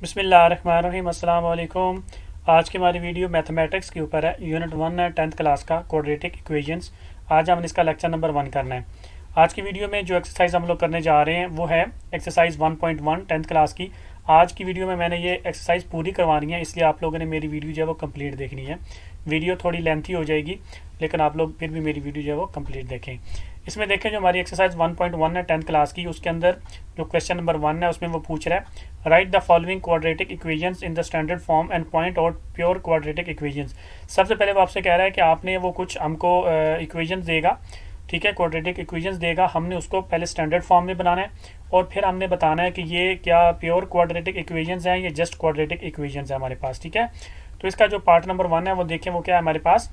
बिस्मिल्लाहिर्रहमानिर्रहीम अस्सलाम वालेकुम। आज की हमारी वीडियो मैथमेटिक्स के ऊपर है। यूनिट 1 है 10th क्लास का क्वाड्रेटिक इक्वेशंस। आज हमने इसका लेक्चर नंबर 1 करना है। आज की वीडियो में जो एक्सरसाइज हम लोग करने जा रहे हैं वो है एक्सरसाइज 1.1 10th क्लास की। आज की वीडियो में मैंने ये एक्सरसाइज पूरी करवानी है, इसलिए आप लोगों ने मेरी वीडियो जो है वो कंप्लीट देखनी है। वीडियो थोड़ी लेंथी हो जाएगी, लेकिन आप लोग फिर भी मेरी वीडियो जो है वो कंप्लीट देखें। इसमें देखें जो हमारी एक्सरसाइज 1.1 है 10th क्लास की, उसके अंदर जो क्वेश्चन नंबर 1 है उसमें वो पूछ रहा है right the following quadratic equations in the standard form and point out pure quadratic equations. सबसे पहले वो आपसे कह रहा है कि आपने वो कुछ हमको इक्वेशंस देगा, ठीक है, क्वाड्रेटिक इक्वेशंस देगा। हमने उसको पहले स्टैंडर्ड फॉर्म में बनाना है और फिर हमने बताना है कि ये क्या प्योर क्वाड्रेटिक इक्वेशंस हैं, ये जस्ट क्वाड्रेटिक इक्वेशंस है हमारे पास, ठीक है। तो इसका जो पार्ट नंबर 1 है वो देखें, वो क्या है हमारे पास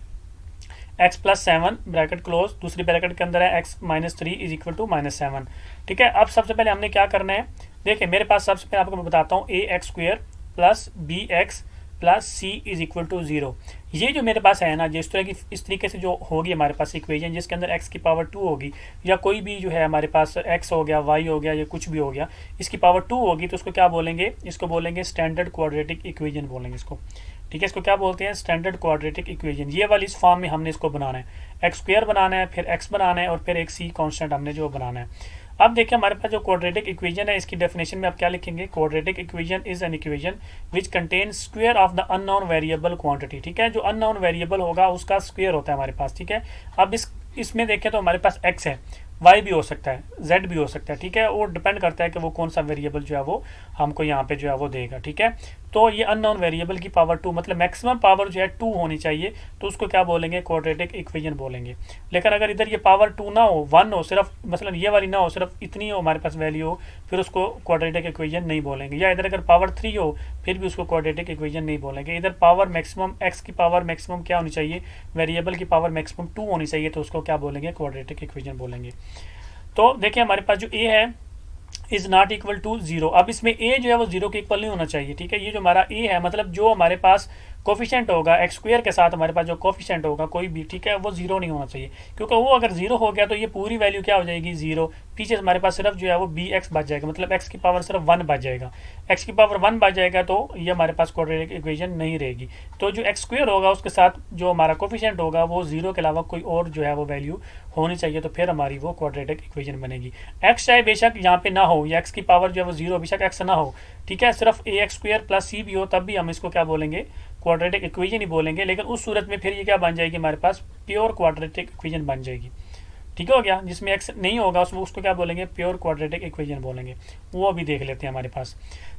x प्लस 7 ब्रैकेट क्लोज, दूसरी ब्रैकेट के अंदर है x minus 3 is equal to -7, ठीक है। अब सबसे पहले हमने क्या करना है, देखिए मेरे पास सबसे पहले आपको मैं बताता हूँ ax² plus bx plus c is equal to 0। ये जो मेरे पास है ना, जिस तरह की इस तरीके से जो होगी हमारे पास इक्वेशन जिसके अंदर x की पावर 2 होगी, या कोई भी जो है हमारे पास x हो गया, y हो गया, या कुछ भी हो गया, इसकी पावर 2 होगी, तो उसको क्या बोलेंगे, इसको बोलेंगे स्टैंडर्ड क्वाड्रेटिक इक्वेशन बोलेंगे इसको, ठीक है। इसको क्या बोलते हैं, स्टैंडर्ड क्वाड्रेटिक इक्वेशन। ये वाली इस फॉर्म में हमने इसको बनाना है, x² बनाना है, फिर x बनाना है और फिर एक c कांस्टेंट हमने जो बनाना है। अब देखिए हमारे पास जो क्वाड्रेटिक इक्वेशन है, इसकी डेफिनेशन में आप क्या लिखेंगे, quadratic equation is an equation which contain square of the unknown variable quantity, ठीक है। जो अननोन वेरिएबल होगा उसका स्क्वायर होता है हमारे पास, ठीक है। अब इसमें देखें तो हमारे पास x है, y भी हो सकता है, z भी हो सकता है, ठीक है। वो डिपेंड करता है कि वो कौन सा वेरिएबल जो है वो हमको यहाँ पे जो है वो देगा, ठीक है। तो ये अननोन वेरिएबल की पावर 2 मतलब मैक्सिमम पावर जो है 2 होनी चाहिए, तो उसको क्या बोलेंगे, क्वाड्रेटिक इक्वेशन बोलेंगे। लेकिन अगर इधर ये पावर 2 ना हो, 1 हो, सिर्फ मतलब ये वाली ना हो, सिर्फ इतनी हो हमारे पास वैल्यू हो, फिर उसको क्वाड्रेटिक इक्वेशन नहीं बोलेंगे। या इधर अगर पावर 3 हो फिर भी उसको क्वाड्रेटिक इक्वेशन नहीं बोलेंगे। इधर पावर मैक्सिमम x की पावर मैक्सिमम क्या होनी चाहिए, वेरिएबल की पावर मैक्सिमम 2 होनी चाहिए, तो उसको क्या बोलेंगे, क्वाड्रेटिक इक्वेशन बोलेंगे। तो देखिए हमारे पास जो a है इज नॉट इक्वल टू 0। अब इसमें a जो है वो 0 के इक्वल नहीं होना चाहिए, ठीक है। ये जो हमारा a है मतलब जो हमारे पास कोफिशिएंट होगा x² के साथ हमारे पास जो कोफिशिएंट होगा कोई भी, ठीक है, वो 0 नहीं होना चाहिए, क्योंकि वो अगर 0 हो गया तो ये पूरी वैल्यू क्या हो जाएगी, 0। पीछे हमारे पास सिर्फ जो है वो bx बच जाएगा, मतलब x की पावर सिर्फ 1 बच जाएगा। x की पावर 1 बच जाएगा तो ये हमारे पास क्वाड्रेटिक इक्वेशन नहीं रहेगी। तो जो x² होगा उसके साथ जो हमारा कोफिशिएंट होगा वो 0 के अलावा कोई और जो है वो वैल्यू होनी चाहिए, तो फिर हमारी वो क्वाड्रेटिक इक्वेशन बनेगी। x चाहे बेशक यहाँ पे ना हो, या x की पावर जो है वो 0 बेशक x ना हो, ठीक है, सिर्फ ax² प्लस c भी हो, तब भी हम इसको क्या बोलेंगे, क्वाड्रेटिक इक्वेशन ही बोलेंगे। लेकिन उस सूरत में फिर ये क्या बन जाएगी, हमारे पास प्योर क्वाड्रेटिक इक्वेशन बन जाएगी, ठीक हो गया। जिसमें x नहीं होगा उसमें उसको क्या बोलेंगे, प्योर क्वाड्रेटिक इक्वेशन बोलेंगे। वो अभी देख लेते हैं हमारे पास।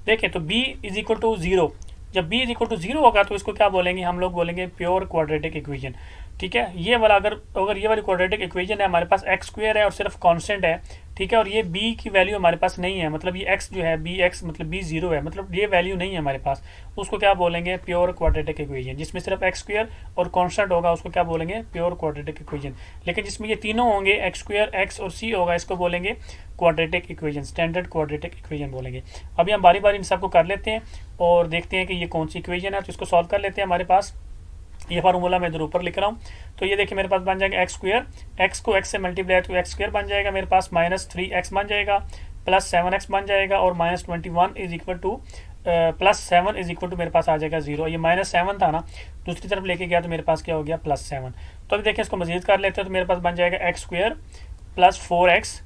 देखिए तो b इज इक्वल टू 0, जब b इज इक्वल टू 0 होगा तो इसको क्या बोलेंगे, हम लोग बोलेंगे प्योर क्वाड्रेटिक इक्वेशन, ठीक है। ये वाला अगर ये वाली क्वाड्रेटिक इक्वेशन है, हमारे पास x² है और सिर्फ कांस्टेंट है, ठीक है, और ये b की वैल्यू हमारे पास नहीं है, मतलब ये x जो है bx मतलब b 0 है, मतलब ये वैल्यू नहीं है हमारे पास, उसको क्या बोलेंगे, प्योर क्वाड्रेटिक इक्वेशन। जिसमें सिर्फ x² और कांस्टेंट होगा उसको क्या बोलेंगे, प्योर क्वाड्रेटिक इक्वेशन। लेकिन जिसमें ये तीनों होंगे x² x और c होगा, इसको बोलेंगे quadratic equation, standard quadratic equation बोलेंगे। अभी हम बारी बारी इन सबको कर लेते हैं और देखते हैं कि ये कौन सी इक्वेशन है, तो इसको सॉल्व कर लेते हैं। हमारे पास ये फार्मूला मैं इधर ऊपर लिख रहा हूँ, तो ये देखिए मेरे पास बन जाएगा x², x को x से मल्टीप्लाई तो x² बन जाएगा, मेरे पास -3x बन जाएगा, प्लस 7x बन जाएगा, और -21 is equal to plus 7 is equal to मेरे पास आ जाएगा 0। ये -7 था ना, दूसरी तरफ लेके गया तो मेरे पास क्या हो गया, +7। तो अभी देखिए इसको मजीद कर लेते हैं, तो मेरे पास बन जाएगा x² प्लस 4x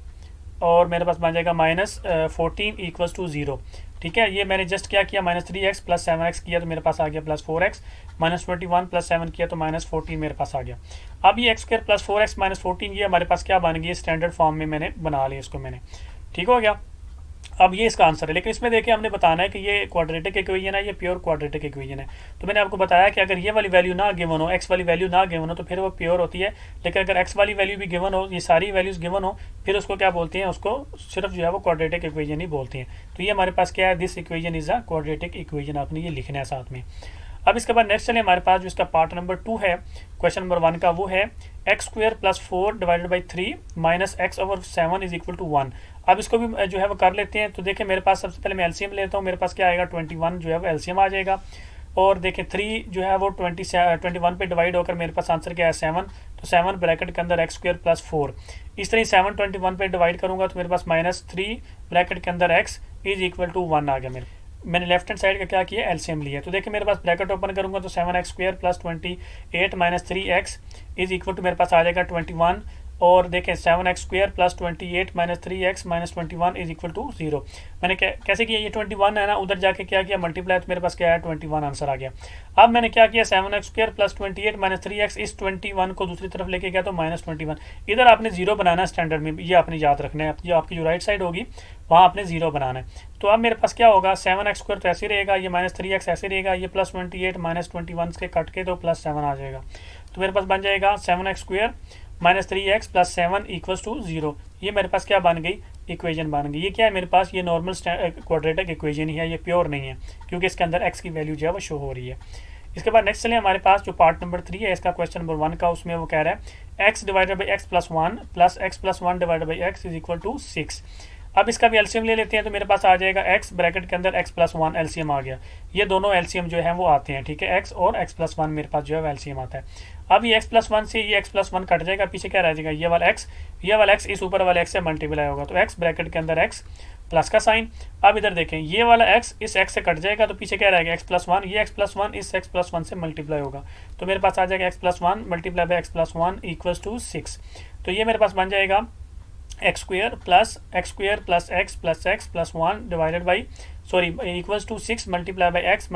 और मेरे पास बन जाएगा -14 इक्वल्स टू 0, ठीक है। ये मैंने जस्ट क्या किया, -3x प्लस 7x किया तो मेरे पास आ गया +4x, -21 प्लस 7 किया तो -14 मेरे पास आ गया। अब ये x² प्लस 4x -14 ये हमारे पास क्या बन गई, स्टैंडर्ड फॉर्म में मैंने बना लिया इसको मैंने, ठीक हो गया। अब ये इसका आंसर है। लेकिन इसमें देखिए हमने बताना है कि ये क्वाड्रेटिक इक्वेशन है, ये प्योर क्वाड्रेटिक इक्वेशन है। तो मैंने आपको बताया कि अगर ये वाली वैल्यू ना गिवन हो, x वाली वैल्यू ना गिवन हो, तो फिर वो प्योर होती है। लेकिन अगर x वाली वैल्यू भी गिवन हो, ये सारी वैल्यूज गिवन हो, फिर उसको क्या बोलते हैं, उसको सिर्फ जो है वो क्वाड्रेटिक इक्वेशन ही बोलते हैं। तो ये हमारे पास क्या है, this equation is a quadratic equation, आपने ये लिखना है साथ में। अब इसके बाद नेक्स्ट चले हमारे पास जो इसका पार्ट नंबर 2 है क्वेश्चन नंबर 1 का, वो है x² plus 4 divided by 3 minus x over 7 is equal to 1। अब इसको भी जो है वो कर लेते हैं। तो देखिए मेरे पास सबसे पहले मैं एलसीएम लेता हूँ, मेरे पास क्या आएगा, 21 जो है वो एलसीएम आ जाएगा, और देखिए 3 जो है वो 21 पे डिवाइड होकर मेरे पास आंसर क्या है, 7। तो 7 ब्रैकेट के अंदर x² प्लस 4, इस तरह 7 21 पे डिवाइड करूंगा तो मेरे पास -3 ब्रैकेट के अंदर x इज इक्वल टू 1 आ गया मैंने लेफ्ट हैंड साइड का क्या किया, एलसीएम लिया। तो देखिए मेरे पास ब्रैकेट ओपन करूंगा तो 7x² plus 28 minus 3x is equal to मेरे पास आ जाएगा 21। और देखें 7x² plus 28 minus 3x minus 21 is equal to 0। मैंने कैसे किया, ये 21 है ना, उधर जाके क्या किया मल्टीप्लाई, तो मेरे पास क्या है 21 आंसर आ गया। अब मैंने क्या किया 7x² प्लस 28 माइनस 3x इस 21 को दूसरी तरफ लेके गया तो माइनस 21। इधर आपने जीरो बनाना है स्टैंडर्ड में, ये आपने याद रखना है, आपकी जो राइट साइड होगी वहाँ आपने जीरो बनाना है। तो अब मेरे पास क्या होगा 7x² तो ऐसे रहेगा, ये माइनस 3x ऐसे रहेगा, ये प्लस 28 माइनस 21 के कट के तो प्लस 7 आ जाएगा। तो मेरे पास बन जाएगा 7x² minus 3x plus 7 equals to 0। ये मेरे पास क्या बन गई, इक्वेशन बन गई। ये क्या है मेरे पास, ये नॉर्मल क्वाड्रेटिक इक्वेशन ही है, ये प्योर नहीं है क्योंकि इसके अंदर x की वैल्यू जो है वो शो हो रही है। इसके बाद नेक्स्ट चले हमारे पास जो पार्ट नंबर 3 है इसका, क्वेश्चन नंबर 1 का, उसमें वो कह रहा है x divided by x plus 1 plus x plus 1 divided by x is equal to 6। अब इसका भी एलसीएम ले लेते हैं तो मेरे पास आ जाएगा x ब्रैकेट के अंदर x प्लस 1 एलसीएम आ गया। ये दोनों एलसीएम जो है वो आते हैं, ठीक है, x और x प्लस 1 मेरे पास जो है एलसीएम आता है। अब ये x प्लस 1 से ये x प्लस 1 कट जाएगा, पीछे क्या रह जाएगा, ये वाला x इस ऊपर वाले x से मल्टीप्लाई होगा तो x ब्रैकेट के अंदर x प्लस का साइन। अब इधर देखें ये वाला x इस x से कट जाएगा तो पीछे क्या रहेगा x प्लस 1, ये x प्लस 1 इस x प्लस 1 से मल्टीप्लाई होगा तो मेरे पास आ जाएगा x plus 1 multiply by x plus 1 equals to 6। तो ये मेरे पास बन जाएगा x² plus x plus 1 divided by equals to 6 multiply by x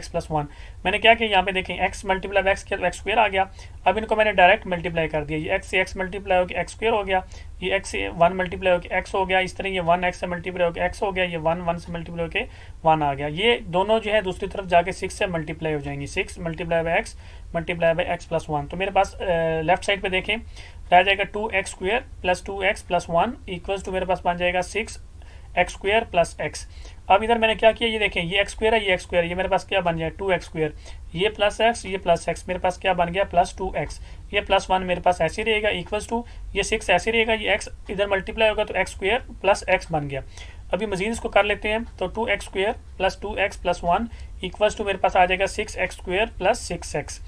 plus 1। मैंने क्या किया यहाँ पे देखें x मल्टीप्लाई बाई x किया तो x² आ गया। अब इनको मैंने डायरेक्ट मल्टीप्लाई कर दिया, ये x से x मल्टीप्लाई होकर x² हो गया, ये x से 1 मल्टीप्लाई होकर x हो गया, इस तरह ये 1 x से मल्टीप्लाई होकर x हो गया, ये 1 से मल्टीप्लाई होकर 1 आ गया। ये दोनों जो है दूसरी तरफ जाके 6 से मल्टीप्लाई हो जाएंगी, 6 मल्टीप्लाई बाई x प्लस 1। तो मेरे पास लेफ्ट साइड पे देखें रह जाएगा 2x² plus 2x plus 1 equals to मेरे पास बन जाएगा 6x² प्लस x। अब इधर मैंने क्या किया, ये देखें ये x² है, ये x², ये मेरे पास क्या बन जाए 2x², ये प्लस x, ये प्लस x, मेरे पास क्या बन गया प्लस 2x, ये प्लस 1 मेरे पास ऐसे रहेगा इक्वल्स टू ये 6 ऐसे रहेगा, ये x इधर मल्टीप्लाई होगा तो x² प्लस x बन गया। अभी मजीद इसको कर लेते हैं तो 2x² plus 2x plus 1 equals to मेरे पास आ जाएगा 6x² प्लस 6x।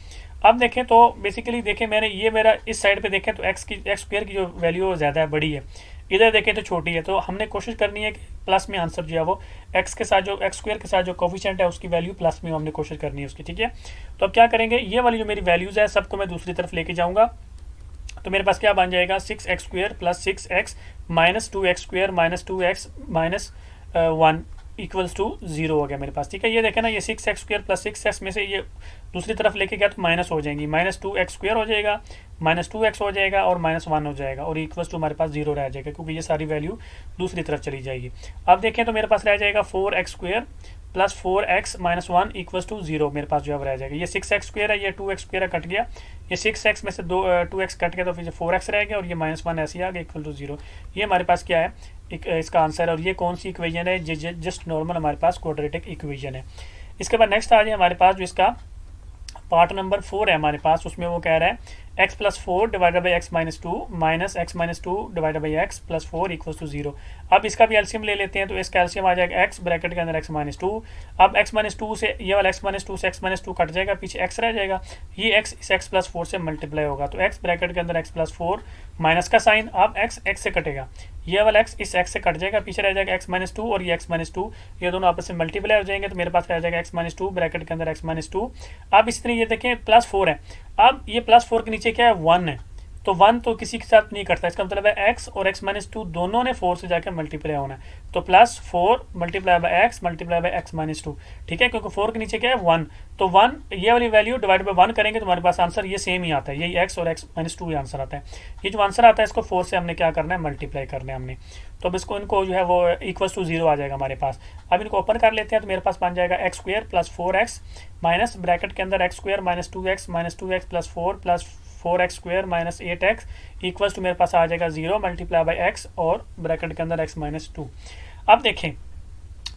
अब देखें तो बेसिकली देखें मैंने ये मेरा इस साइड पे देखें तो x² की जो वैल्यू ज़्यादा है, बड़ी है, इधर देखें तो छोटी है। तो हमने कोशिश करनी है कि प्लस में आंसर जो है वो x के साथ जो x² के साथ जो कोफिशिएंट है उसकी वैल्यू प्लस में हमने कोशिश करनी है उसकी, ठीक है। तो अब क्या करेंगे, ये वाली जो मेरी वैल्यूज़ है सबको मैं दूसरी तरफ लेके जाऊँगा तो मेरे पास क्या बन जाएगा 6x² plus 6x minus 2x² minus 2x minus 1 equals to 0 हो गया मेरे पास, ठीक है। ये देखें ना, ये 6x² प्लस 6x में से ये दूसरी तरफ लेके गया तो माइनस हो जाएंगी, माइनस 2x² हो जाएगा, माइनस 2x हो जाएगा और माइनस 1 हो जाएगा और इक्वल्स टू हमारे पास 0 रह जाएगा क्योंकि ये सारी वैल्यू दूसरी तरफ चली जाएगी। अब देखें तो मेरे पास रह जाएगा 4x² plus 4x minus 1 equals to 0 मेरे पास जो है रह जाएगा। ये 6x² है, ये 2x² कट गया, ये 6x में से 2x कट गया तो फिर 4x रह गया और ये माइनस 1 ऐसे ही आ गया इक्वल टू 0। ये हमारे पास क्या है इसका आंसर है और ये कौन सी इक्वेशन है, जस्ट नॉर्मल हमारे पास क्वाड्रेटिक इक्वेशन है। इसके बाद नेक्स्ट आ जाए हमारे पास जो इसका पार्ट नंबर 4 है हमारे पास, उसमें वो कह रहा है x plus 4 divided by x minus 2 minus x minus 2 divided by x plus 4 equals to 0। अब इसका भी एलसीएम ले लेते हैं तो इसका एलसीएम आ जाएगा x ब्रैकेट के अंदर x माइनस 2। अब x माइनस 2 से ये वाला x माइनस 2 से x माइनस 2 कट जाएगा, पीछे x रह जाएगा, ये x इस x प्लस 4 से मल्टीप्लाई होगा तो x ब्रैकेट के अंदर x प्लस 4 माइनस का साइन, अब x से कटेगा, ये वाला x इस x से कट जाएगा, पीछे रह जाएगा x माइनस 2 और ये x माइनस 2, ये दोनों आपस में मल्टीप्लाई हो जाएंगे तो मेरे पास रह जाएगा x माइनस 2 ब्रैकेट के अंदर x माइनस 2। अब इस तरह ये देखें प्लस 4 है, अब ये प्लस 4 के नीचे क्या है 1 है, तो 1 तो किसी के साथ नहीं करता, इसका मतलब है x और x माइनस 2 दोनों ने 4 से जाकर मल्टीप्लाई होना है तो plus 4 multiply by x multiply by x minus 2, ठीक है, क्योंकि 4 के नीचे क्या है 1, तो 1 ये वाली वैल्यू डिवाइड बाई 1 करेंगे तो हमारे पास आंसर ये सेम ही आता है, यही x और x माइनस 2 आंसर आता है। ये जो आंसर आता है इसको 4 से हमने क्या करना है मल्टीप्लाई करना है हमने, तो अब इसको इनको जो है वो इक्वल्स टू 0 आ जाएगा हमारे पास। अब इनको ओपन कर लेते हैं तो मेरे पास बन जाएगा x² plus 4x minus bracket के अंदर x² minus 2x plus 4 plus 4x² minus 8x equals to मेरे पास आ जाएगा 0 मल्टीप्लाई बाई x और ब्रैकेट के अंदर x माइनस 2। अब देखें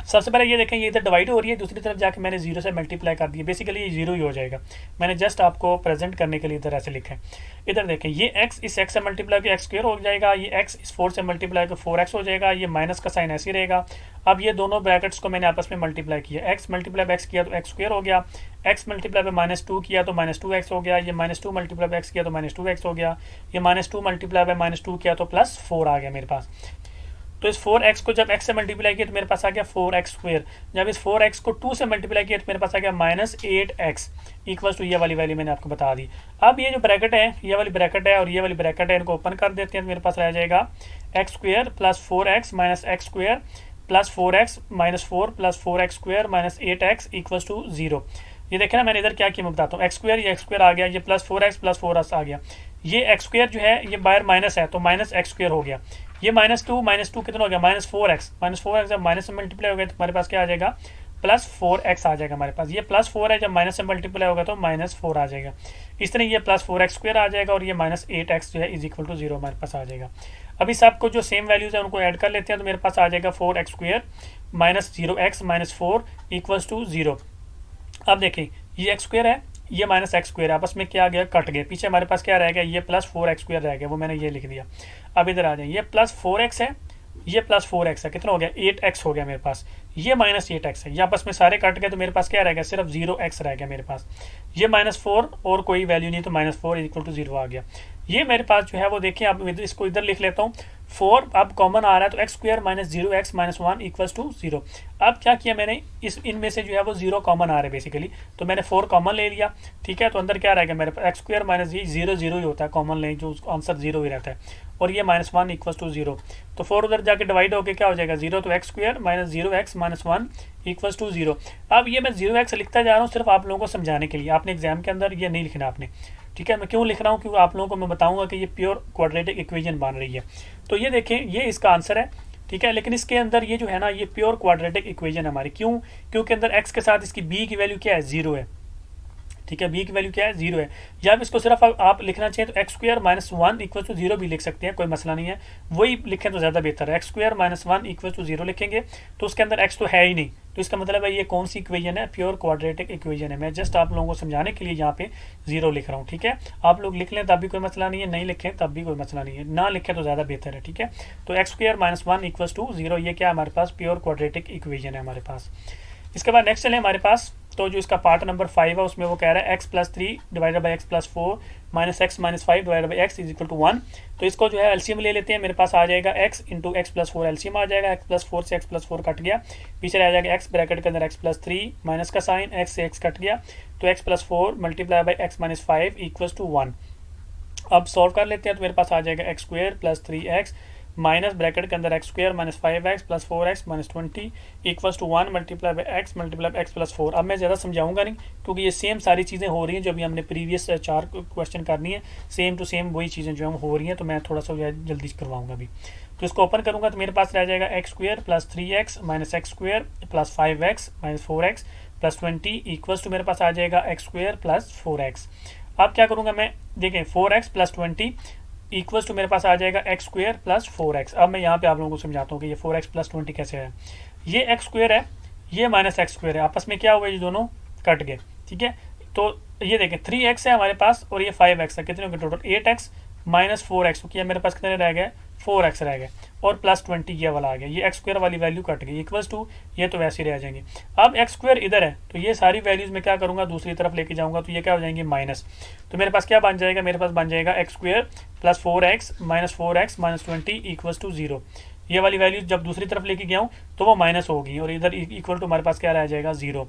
सबसे पहले ये देखें ये इधर डिवाइड हो रही है, दूसरी तरफ जाके मैंने 0 से मल्टीप्लाई कर दिया, बेसिकली ये 0 ही हो जाएगा, मैंने जस्ट आपको प्रेजेंट करने के लिए इधर ऐसे लिखा है। इधर देखें ये x इस x से मल्टीप्लाई के x² हो जाएगा, ये x इस 4 से मल्टीप्लाई के 4x हो जाएगा, ये माइनस का साइन ऐसे ही रहेगा। अब ये दोनों ब्रैकेट्स को मैंने आपस में मल्टीप्लाई किया, x मल्टीप्लाई बाई x किया तो x² हो गया, x मल्टीप्लाई बाई माइनस 2 किया तो माइनस 2x हो गया, ये माइनस 2 मल्टीप्लाई बाई x किया तो माइनस 2x हो गया, ये माइनस 2 मल्टीप्लाई बाई माइनस 2 किया तो प्लस 4 आ गया मेरे पास। तो इस 4x को जब x से मल्टीप्लाई किया तो मेरे पास आ गया 4x स्क्वेयर। जब इस 4x को 2 से मल्टीप्लाई किया तो मेरे पास आ गया -8x इक्वल्स टू ये वाली वैल्यू मैंने आपको बता दी। अब ये जो ब्रैकेट है, ये वाली ब्रैकेट है और ये वाली ब्रैकेट है, इनको ओपन कर देते हैं तो मेरे पास रह जाएगा x square plus 4x minus x square plus 4x minus 4 plus 4x square minus 8x equals to 0। ये देखें ना, मैंने इधर क्या किया मैं बताता हूँ। एक्स स्क्वेयर, ये एक्स स्क्वेयर आ गया, ये प्लस 4x प्लस 4x आ गया। ये एक्स स्क्वेयर जो है ये बाहर माइनस है तो माइनस एक्स स्क्वेयर हो गया। ये -2 कितना हो गया, -4x जब माइनस से मल्टीप्लाई हो गया तो हमारे पास क्या आ जाएगा, +4x आ जाएगा हमारे पास। ये +4 है, जब माइनस से मल्टीप्लाई होगा तो -4 आ जाएगा। इस तरह ये +4x स्क्वेयर आ जाएगा और ये -8x जो है इज इक्वल टू 0 हमारे पास आ जाएगा। अभी सबको जो सेम वैल्यूज है उनको ऐड कर लेते हैं तो मेरे पास आ जाएगा 4x square -0x -4 equals to 0। अब देखिए ये एक्स स्क्वेयर है, ये -x स्क्वेयर है, आपस में क्या गया, कट गए। पीछे हमारे पास क्या रह गया, ये +4x स्क्वेयर रह गया, वो मैंने ये लिख दिया। अब इधर आ जाए, ये +4x है, ये +4x है, कितना हो गया, 8x हो गया मेरे पास। ये -8x है, ये आपस में सारे कट गए तो मेरे पास क्या रह गया, सिर्फ 0x रह गया मेरे पास। ये -4 और कोई वैल्यू नहीं तो -4 इक्वल टू 0 आ गया। ये मेरे पास जो है वो देखिए, आप इसको इधर लिख लेता हूँ। 4 अब कॉमन आ रहा है तो x square -0x -1 equals to 0। अब क्या किया मैंने, इस इनमें से जो है वो 0 कॉमन आ रहा है बेसिकली, तो मैंने 4 कॉमन ले लिया। ठीक है, तो अंदर क्या रहेगा मेरे पास, x स्क्वेयर -0 0 ही होता है, कॉमन ले जो आंसर 0 ही रहता है। और ये -1 इक्वल्स टू 0, तो 4 उधर जाके डिवाइड होकर क्या हो जाएगा 0, तो x square -0x -1 equals to 0। अब ये मैं 0x लिखता जा रहा हूँ सिर्फ आप लोगों को समझाने के लिए, आपने एग्जाम के अंदर ये नहीं लिखना आपने। ठीक है, मैं क्यों लिख रहा हूँ, क्योंकि आप लोगों को मैं बताऊंगा कि ये प्योर क्वाड्रेटिक इक्वेशन बन रही है। तो ये देखें, ये इसका आंसर है। ठीक है, लेकिन इसके अंदर ये जो है ना, ये प्योर क्वाड्रेटिक इक्वेशन है हमारी। क्यों, क्योंकि अंदर x के साथ इसकी b की वैल्यू क्या है, 0 है। ठीक है, b की वैल्यू क्या है, 0 है। या इसको सिर्फ आप लिखना चाहिए तो x स्क्वेयर -1 इक्वल टू 0 भी लिख सकते हैं, कोई मसला नहीं है, वही लिखें तो ज़्यादा बेहतर है। x स्क्वेयर -1 इक्वल टू 0 लिखेंगे तो उसके अंदर x तो है ही नहीं, तो इसका मतलब है ये कौन सी इक्वेशन है, प्योर क्वाड्रेटिक इक्वेशन है। मैं जस्ट आप लोगों को समझाने के लिए यहाँ पे 0 लिख रहा हूँ। ठीक है, आप लोग लिख लें तब भी कोई मसला नहीं है, नहीं लिखें तब भी कोई मसला नहीं है, ना लिखें तो ज़्यादा बेहतर है। ठीक है, तो x स्क्वेयर -1 इक्वल टू 0, ये क्या है हमारे पास, प्योर क्वाड्रेटिक इक्वेशन है हमारे पास। इसके बाद नेक्स्ट चले हमारे पास, तो जो इसका पार्ट नंबर 5 है उसमें वो कह रहा है x+3 divided by x+4 -x -5 divided by x is equal to 1। तो इसको जो है एलसीएम ले लेते हैं, मेरे पास आ जाएगा x इंटू x+4 एलसीएम आ जाएगा, x+4 से x+4 कट गया, पीछे रह जाएगा x ब्रैकेट के अंदर x+3 माइनस का साइन, x से x कट गया, तो x+4 multiply by x -5 equals to 1। अब सॉल्व कर लेते हैं तो मेरे पास आ जाएगा x square plus 3x minus bracket के अंदर x square minus 5x plus 4x minus 20 equals to 1 multiply by x multiply by x plus 4। अब मैं ज़्यादा समझाऊंगा नहीं, क्योंकि ये सेम सारी चीज़ें हो रही हैं जो अभी हमने प्रीवियस 4 क्वेश्चन करनी है, सेम टू सेम वही चीज़ें जो हो रही हैं, तो मैं थोड़ा सा जल्दी करवाऊंगा अभी। तो इसको ओपन करूँगा तो मेरे पास रह जाएगा x square plus 3x minus x square plus 5x minus 4x plus 20 equals to मेरे पास आ जाएगा एक्स स्क्वेयर प्लस 4x। अब क्या करूँगा मैं, देखें 4x प्लस 20 इक्वल्स टू मेरे पास आ जाएगा एक्स स्क्वेयर प्लस 4x। अब मैं यहाँ पे आप लोगों को समझाता हूँ कि ये 4x प्लस 20 कैसे है। ये एक्स स्क्वेयर है, ये माइनस एक्स स्क्वेयर है, आपस में क्या हुआ, ये दोनों कट गए। ठीक है, तो ये देखें 3x है हमारे पास और ये 5x है, कितने हो गए टोटल 8x माइनस 4x, तो किया मेरे पास कितने रह गए 4x रह गए, और प्लस 20 ये वाला आ गया, ये एक्स स्क्वेयर वाली वैल्यू कट गई इक्वल्स टू ये तो वैसे ही रह जाएंगे। अब एक्स स्क्वेयर इधर है तो ये सारी वैल्यूज में क्या करूँगा, दूसरी तरफ लेके जाऊँगा तो ये क्या हो जाएंगे माइनस, तो मेरे पास क्या बन जाएगा, मेरे पास बन जाएगा x square plus 4x minus 4x minus 20 equals to 0। ये वाली वैल्यू जब दूसरी तरफ लेके गया हूँ तो वो माइनस होगी और इधर इक्वल टू हमारे पास क्या रह जाएगा 0।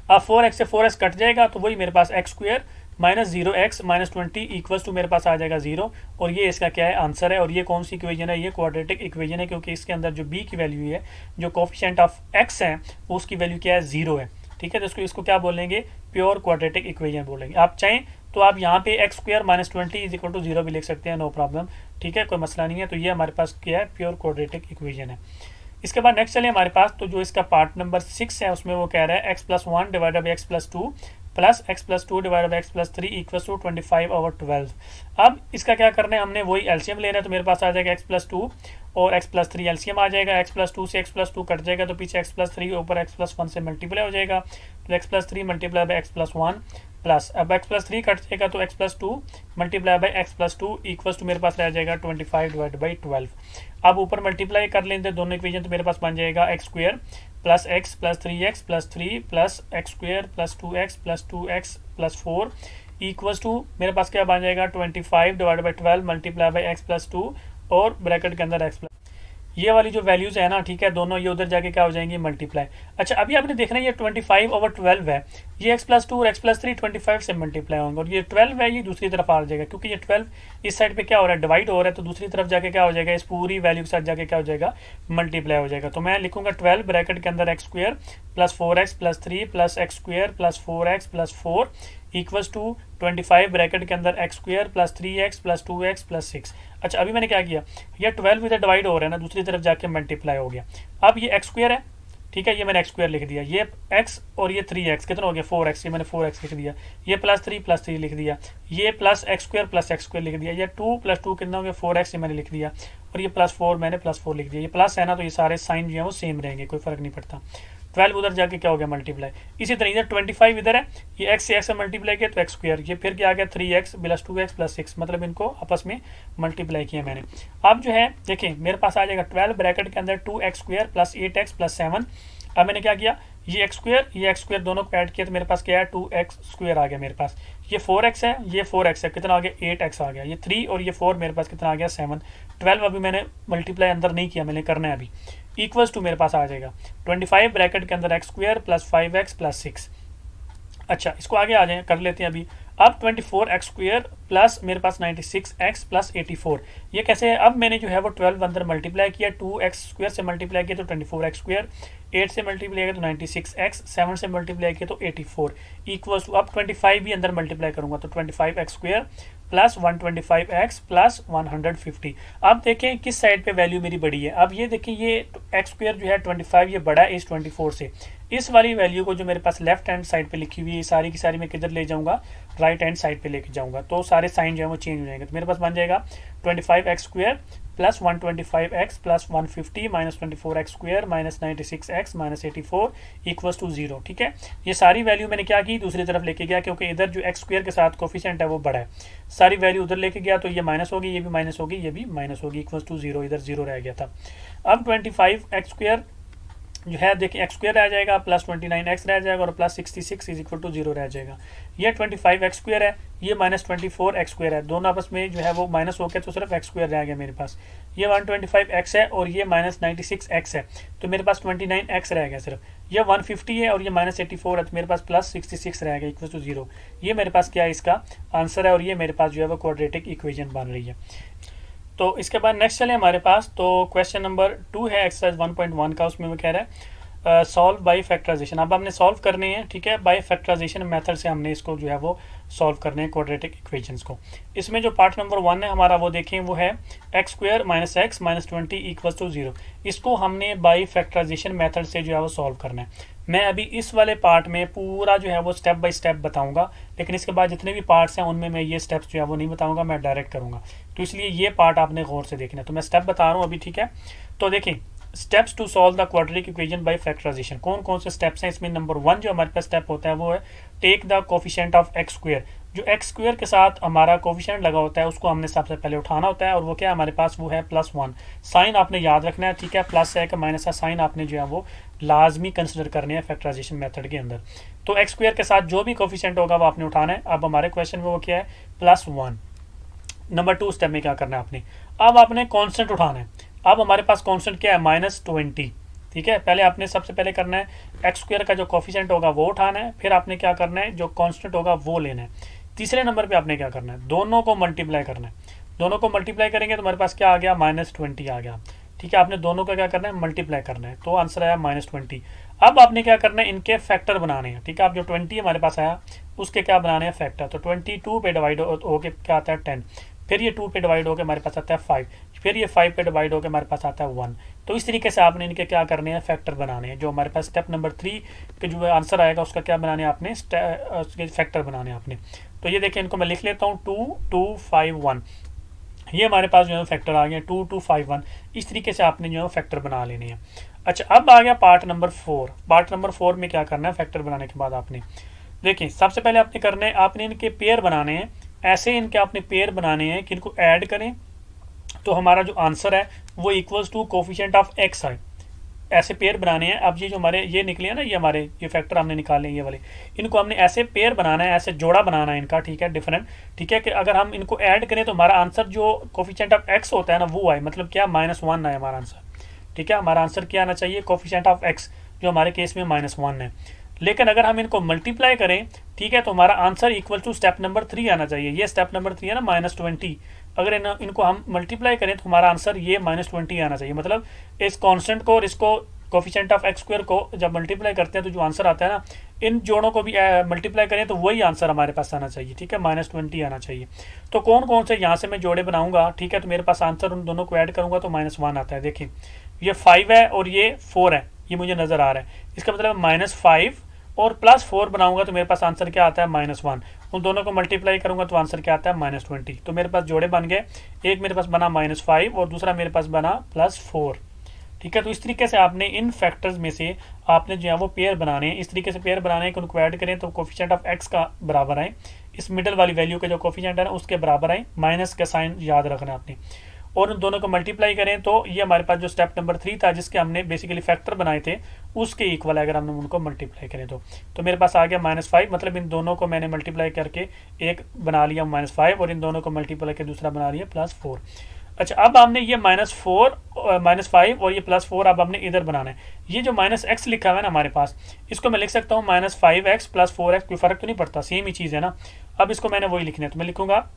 अब 4x से 4x कट जाएगा तो वही मेरे पास x square minus 0x minus 20 equals to मेरे पास आ जाएगा 0, और ये इसका क्या है आंसर है। और ये कौन सी इक्वेशन है, ये क्वाड्रेटिक इक्वेशन है, क्योंकि इसके अंदर जो b की वैल्यू है, जो कोफिशिएंट ऑफ x है, उसकी वैल्यू क्या है 0 है। ठीक है, तो इसको क्या बोलेंगे, प्योर क्वाड्रेटिक इक्वेशन बोलेंगे। आप चाहें तो आप यहाँ पे x square minus 20 is equal to 0 भी लिख सकते हैं, नो प्रॉब्लम। ठीक है, कोई मसला नहीं है। तो ये हमारे पास क्या है, प्योर क्वाड्रेटिक इक्वेशन है। इसके बाद नेक्स्ट चले हमारे पास, तो जो इसका पार्ट नंबर 6 है उसमें वो कह रहा है x+1 divided by x+2 plus x+2 divided by x+3 equals to 25/12। अब इसका क्या करना है, हमने वही एलसीएम लेना है, तो मेरे पास आ जाएगा x+2 और x+3 एलसीएम आ जाएगा, x+2 से x+2 कट जाएगा तो पीछे x+3 ऊपर x+1 से मल्टीप्लाई हो जाएगा, तो x+3 multiply by x+1 plus, अब x+3 कट जाएगा तो x+2 multiply by x+2 equals to मेरे पास रह जाएगा 25/12। अब ऊपर मल्टीप्लाई कर लेते हैं दोनों इक्वेशन, तो मेरे पास बन जाएगा x square plus x plus 3x plus 3 plus x square plus 2x plus 2x plus 4 equals to मेरे पास क्या बन जाएगा 25/12 मल्टीप्लाई बाई x प्लस 2 और ब्रैकेट के अंदर x प्लस। ये वाली जो वैल्यूज़ है ना, ठीक है, दोनों ये उधर जाके क्या हो जाएंगी, मल्टीप्लाई। अच्छा, अभी आपने देखना है ये 25/12 है, ये x+2 और x+3 25 से मल्टीप्लाई होंगे, और ये 12 है, ये दूसरी तरफ आ जाएगा, क्योंकि ये 12 इस साइड पे क्या हो रहा है, डिवाइड हो रहा है, तो दूसरी तरफ जाके क्या हो जाएगा, इस पूरी वैल्यू के साथ जाके क्या हो जाएगा, मल्टीप्लाई हो जाएगा। तो मैं लिखूंगा 12 ब्रैकेट के अंदर x² + 4x + 3 + x² + 4x + 4 equals to 25 bracket के अंदर x² + 3x + 2x + 6। अच्छा, अभी मैंने क्या किया, ये 12 इधर डिवाइड हो रहा है ना, दूसरी तरफ जाके मल्टीप्लाई हो गया। अब ये x² है, ठीक है, ये मैंने x² लिख दिया, ये x और ये 3x कितना हो गया, 4x, ये मैंने 4x लिख दिया, ये +3 लिख दिया, ये +x² लिख दिया, ये 2 + 2 कितना हो गया, 4x, ये मैंने लिख दिया, और ये +4 मैंने +4 लिख दिया। ये प्लस है ना, तो ये सारे साइन जो है वो सेम रहेंगे, कोई फर्क नहीं पड़ता। 12 उधर जाके क्या हो गया, मल्टीप्लाई। इसी तरह इधर 25 इधर है, ये x से x से मल्टीप्लाई किया तो x², ये फिर क्या आ गया 3x + 2x + 6, मतलब इनको आपस में मल्टीप्लाई किया मैंने। अब जो है देखें, मेरे पास आ जाएगा 12 ब्रैकेट के अंदर 2x² + 8x + 7। अब मैंने क्या किया, ये x² दोनों को ऐड किया तो मेरे पास क्या है, 2x² आ गया मेरे पास। ये 4x है, ये 4x है, कितना आ गया, 8x आ गया। ये 3 और ये 4 मेरे पास कितना आ गया, 7। 12 अभी मैंने मल्टीप्लाई अंदर नहीं किया, मैंने करना है अभी। इक्वल्स टू मेरे पास आ जाएगा 25 ब्रैकेट के अंदर x² + 5x + 6। अच्छा, इसको आगे आ जाए, कर लेते हैं अभी। अब 24x² प्लस मेरे पास 96x + 84, ये कैसे है, अब मैंने जो है वो 12 अंदर मल्टीप्लाई किया, 2x² से मल्टीप्लाई किया तो 24x², 8 से मल्टीप्लाई किया तो 96x, 7 से मल्टीप्लाई किया तो 84 इक्वल्स टू, अब 25 भी अंदर मल्टीप्लाई करूंगा तो 25x² प्लस 125x प्लस 150। अब देखें किस साइड पे वैल्यू मेरी बड़ी है। अब ये देखें, ये x² जो है 25 ये बड़ा है इस 24 से। इस वाली वैल्यू को जो मेरे पास लेफ्ट हैंड साइड पे लिखी हुई है, सारी की सारी मैं किधर ले जाऊंगा, राइट हैंड साइड पे लेके जाऊंगा, तो सारे साइन जो है वो चेंज हो जाएंगे। तो मेरे पास बन जाएगा 25x² plus 125x plus 150 minus 24x² minus 96x minus 84 equals to 0। ठीक है, ये सारी वैल्यू मैंने क्या की, दूसरी तरफ लेके गया, क्योंकि इधर जो x² के साथ कोफिशिएंट है वो बड़ा है। सारी वैल्यू उधर लेके गया तो ये माइनस होगी, ये भी माइनस होगी, ये भी माइनस होगी, इक्वल्स टू 0, इधर 0 रह गया था। अब 25x² जो है देखिए x² रह जाएगा, प्लस 29x रह जाएगा, और प्लस 66 इज इक्वल टू 0 रह जाएगा। ये 25x² है, ये माइनस 24x² है, दोनों आपस में जो है वो माइनस हो गया, तो सिर्फ x² रह गया मेरे पास। ये 125x है और ये माइनस 96x है, तो मेरे पास 29x रह गया सिर्फ। ये 150 है और ये माइनस 84 है, तो मेरे पास प्लस 66 रह गया, इक्वल टू 0। ये मेरे पास क्या है, इसका आंसर है, और ये मेरे पास जो है वो क्वाड्रेटिक इक्वेशन बन रही है। तो इसके बाद नेक्स्ट चले हमारे पास, तो क्वेश्चन नंबर 2 है एक्सरसाइज 1.1 का, उसमें वो कह रहा है सॉल्व बाय फैक्टराइजेशन। अब हमने सॉल्व करने हैं, ठीक है, बाय फैक्टराइजेशन मेथड से हमने इसको जो है वो सॉल्व करने हैं क्वाड्रेटिक इक्वेशंस को। इसमें जो पार्ट नंबर 1 है हमारा, वो देखें, वो है x² - x - 20 इक्वल्स टू 0। इसको हमने बाय फैक्टराइजेशन मेथड से जो है वो सॉल्व करना है। मैं अभी इस वाले पार्ट में पूरा जो है वो स्टेप बाय स्टेप बताऊंगा, लेकिन इसके बाद जितने भी पार्ट्स हैं उनमें मैं ये स्टेप्स जो है वो नहीं बताऊंगा, मैं डायरेक्ट करूंगा, तो इसलिए ये पार्ट आपने गौर से देखना है। तो मैं स्टेप बता रहा हूँ अभी, ठीक है। तो देखें, steps to solve the quadratic equation by factorisation, कौन कौन से स्टेप्स हैं इसमें। नंबर 1 जो हमारे पास स्टेप होता है वो है take the coefficient of x²। जो x² के साथ हमारा कोफिशिएंट लगा होता है उसको हमने सबसे पहले उठाना होता है, और वो क्या हमारे पास वो है +1। साइन आपने याद रखना है, ठीक है, प्लस है कि माइनस है, साइन आपने जो है वो लाजमी कंसिडर करने हैं फैक्टराइजेशन मेथड के अंदर। तो x² के साथ जो भी कोफिशिएंट होगा वो आपने उठाना है। अब हमारे क्वेश्चन में वो क्या है, +1। नंबर 2 स्टेप में क्या करना है आपने, अब आपने कॉन्स्टेंट उठाना है। अब हमारे पास कॉन्स्टेंट क्या है, -20। ठीक है, पहले आपने सबसे पहले करना है x² का जो कोफिशिएंट होगा वो उठाना है, फिर आपने क्या करना है, जो कांस्टेंट होगा वो लेना है। तीसरे नंबर पे आपने क्या करना है, दोनों को मल्टीप्लाई करना है। दोनों को मल्टीप्लाई करेंगे तो हमारे पास क्या आ गया, -20 आ गया। ठीक है, आपने दोनों का क्या करना है, मल्टीप्लाई करना है, तो आंसर आया -20। अब आपने क्या करना है, इनके फैक्टर बनाने हैं। ठीक है, आप जो 20 हमारे पास आया उसके क्या बनाने हैं, फैक्टर। तो 22 पे डिवाइड होके क्या आता है, 10। फिर ये 2 पे डिवाइड होकर हमारे पास आता है 5, फिर ये 5 पे डिवाइड होकर हमारे पास आता है 1। तो इस तरीके से आपने इनके क्या करने हैं, फैक्टर बनाने हैं। जो हमारे पास स्टेप नंबर 3 के जो आंसर आएगा उसका क्या बनाने हैं आपने, उसके फैक्टर बनाने हैं आपने। तो ये देखिए, इनको मैं लिख लेता हूँ, 2 2 5 1। ये हमारे पास जो है फैक्टर आ गया 2 2 5 1। इस तरीके से आपने जो है फैक्टर बना लेने हैं। अच्छा, अब आ गया पार्ट नंबर 4। पार्ट नंबर 4 में क्या करना है, फैक्टर बनाने के बाद आपने देखिए, सबसे पहले आपने करना है, आपने इनके पेयर बनाने हैं। ऐसे इनके आपने पेयर बनाने हैं कि इनको ऐड करें तो हमारा जो आंसर है वो equals to coefficient of x है। ऐसे पेयर बनाने हैं। अब ये जो हमारे ये निकले हैं ना, ये हमारे ये फैक्टर हमने निकाले ये वाले, इनको हमने ऐसे पेयर बनाना है, ऐसे जोड़ा बनाना है इनका। ठीक है, डिफरेंट। ठीक है, कि अगर हम इनको ऐड करें तो हमारा आंसर जो कोफिशिएंट ऑफ x होता है ना वो आए, मतलब क्या, -1 आए हमारा आंसर। ठीक है, हमारा आंसर क्या आना चाहिए, कोफिशिएंट ऑफ एक्स, जो हमारे केस में -1 है। लेकिन अगर हम इनको मल्टीप्लाई करें, ठीक है, तो हमारा answer equal to step number 3 आना चाहिए। ये स्टेप नंबर 3 है ना, -20। अगर इनको हम मल्टीप्लाई करें तो हमारा आंसर ये -20 आना चाहिए। मतलब इस कांस्टेंट को और इसको कोफिशिएंट ऑफ एक्स स्क्वायर को जब मल्टीप्लाई करते हैं तो जो आंसर आता है ना, इन जोड़ों को भी मल्टीप्लाई करें तो वही आंसर हमारे पास आना चाहिए। ठीक है, -20 आना चाहिए। तो कौन कौन से यहाँ से मैं जोड़े बनाऊंगा, ठीक है, तो मेरे पास आंसर उन दोनों को ऐड करूंगा तो -1 आता है। देखिए ये 5 है और ये 4 है, ये मुझे नजर आ रहा है। इसका मतलब -5 और +4 बनाऊंगा तो मेरे पास आंसर क्या आता है, -1। उन दोनों को मल्टीप्लाई करूंगा तो आंसर क्या आता है, -20। तो मेरे पास जोड़े बन गए, एक मेरे पास बना -5 और दूसरा मेरे पास बना +4। ठीक है, तो इस तरीके से आपने इन फैक्टर्स में से आपने जो है वो पेयर बनाने हैं। इस तरीके से पेयर बनाने हैं कि उनको ऐड करें तो कोफिशिएंट ऑफ एक्स का बराबर आए, इस मिडल वाली वैल्यू के जो कोफिशिएंट है ना उसके बराबर आए, माइनस का साइन याद रखना आपने, और उन दोनों को मल्टीप्लाई करें तो ये हमारे पास जो स्टेप नंबर 3 था जिसके हमने बेसिकली फैक्टर बनाए थे उसके इक्वल है अगर हमने उनको मल्टीप्लाई करें तो मेरे पास आ गया -5। मतलब इन दोनों को मैंने मल्टीप्लाई करके एक बना लिया -5 और इन दोनों को मल्टीप्लाई करके दूसरा बना लिया +4। अच्छा, अब हमने ये -5 और ये +4 अब हमने इधर बनाना है। ये जो -x लिखा हुआ है ना हमारे पास, इसको मैं लिख सकता हूँ -5x + 4x, कोई फर्क तो नहीं पड़ता, सेम ही चीज़ है ना। अब इसको मैंने वही लिखना है तो मैं लिखूंगा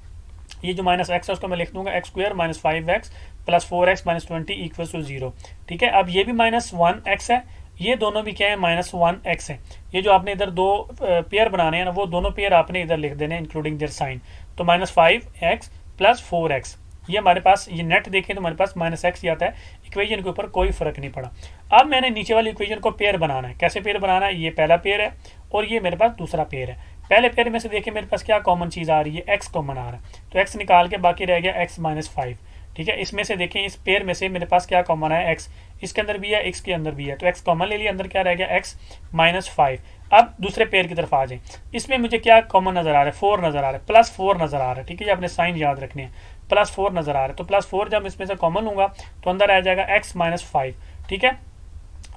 ये जो -x है उसको मैं लिख दूंगा x² -5x + 4x -20 = 0। ठीक है, अब ये भी -1x है, ये दोनों भी क्या है, -1x है। ये जो आपने इधर दो पेयर बनाने हैं ना, वो दोनों पेयर आपने इधर लिख देने इंक्लूडिंग देयर साइन। तो -5x + 4x, ये हमारे पास ये नेट देखें तो हमारे पास -x ही आता है। इक्वेशन के ऊपर कोई फर्क नहीं पड़ा। अब मैंने नीचे वाली इक्वेशन को पेयर बनाना है। कैसे पेयर बनाना है, ये पहला पेयर है और ये मेरे पास दूसरा पेयर है। पहले पेयर में से देखिए मेरे पास क्या कॉमन चीज़ आ रही है, x कॉमन आ रहा है, तो x निकाल के बाकी रह गया x -5। ठीक है, इसमें से देखें इस पेयर में से मेरे पास क्या कॉमन है, x, इसके अंदर भी है x के अंदर भी है, तो x कॉमन ले लिया, अंदर क्या रह गया x -5। अब दूसरे पेयर की तरफ आ जाए, इसमें मुझे क्या कॉमन नजर आ रहा है, 4 नजर आ रहा है, +4 नजर आ रहा है। ठीक है, ये आपने साइन याद रखने हैं, +4 नजर आ रहा है, तो +4 जब इसमें से कॉमन लूंगा तो अंदर आ जाएगा x -5। ठीक है,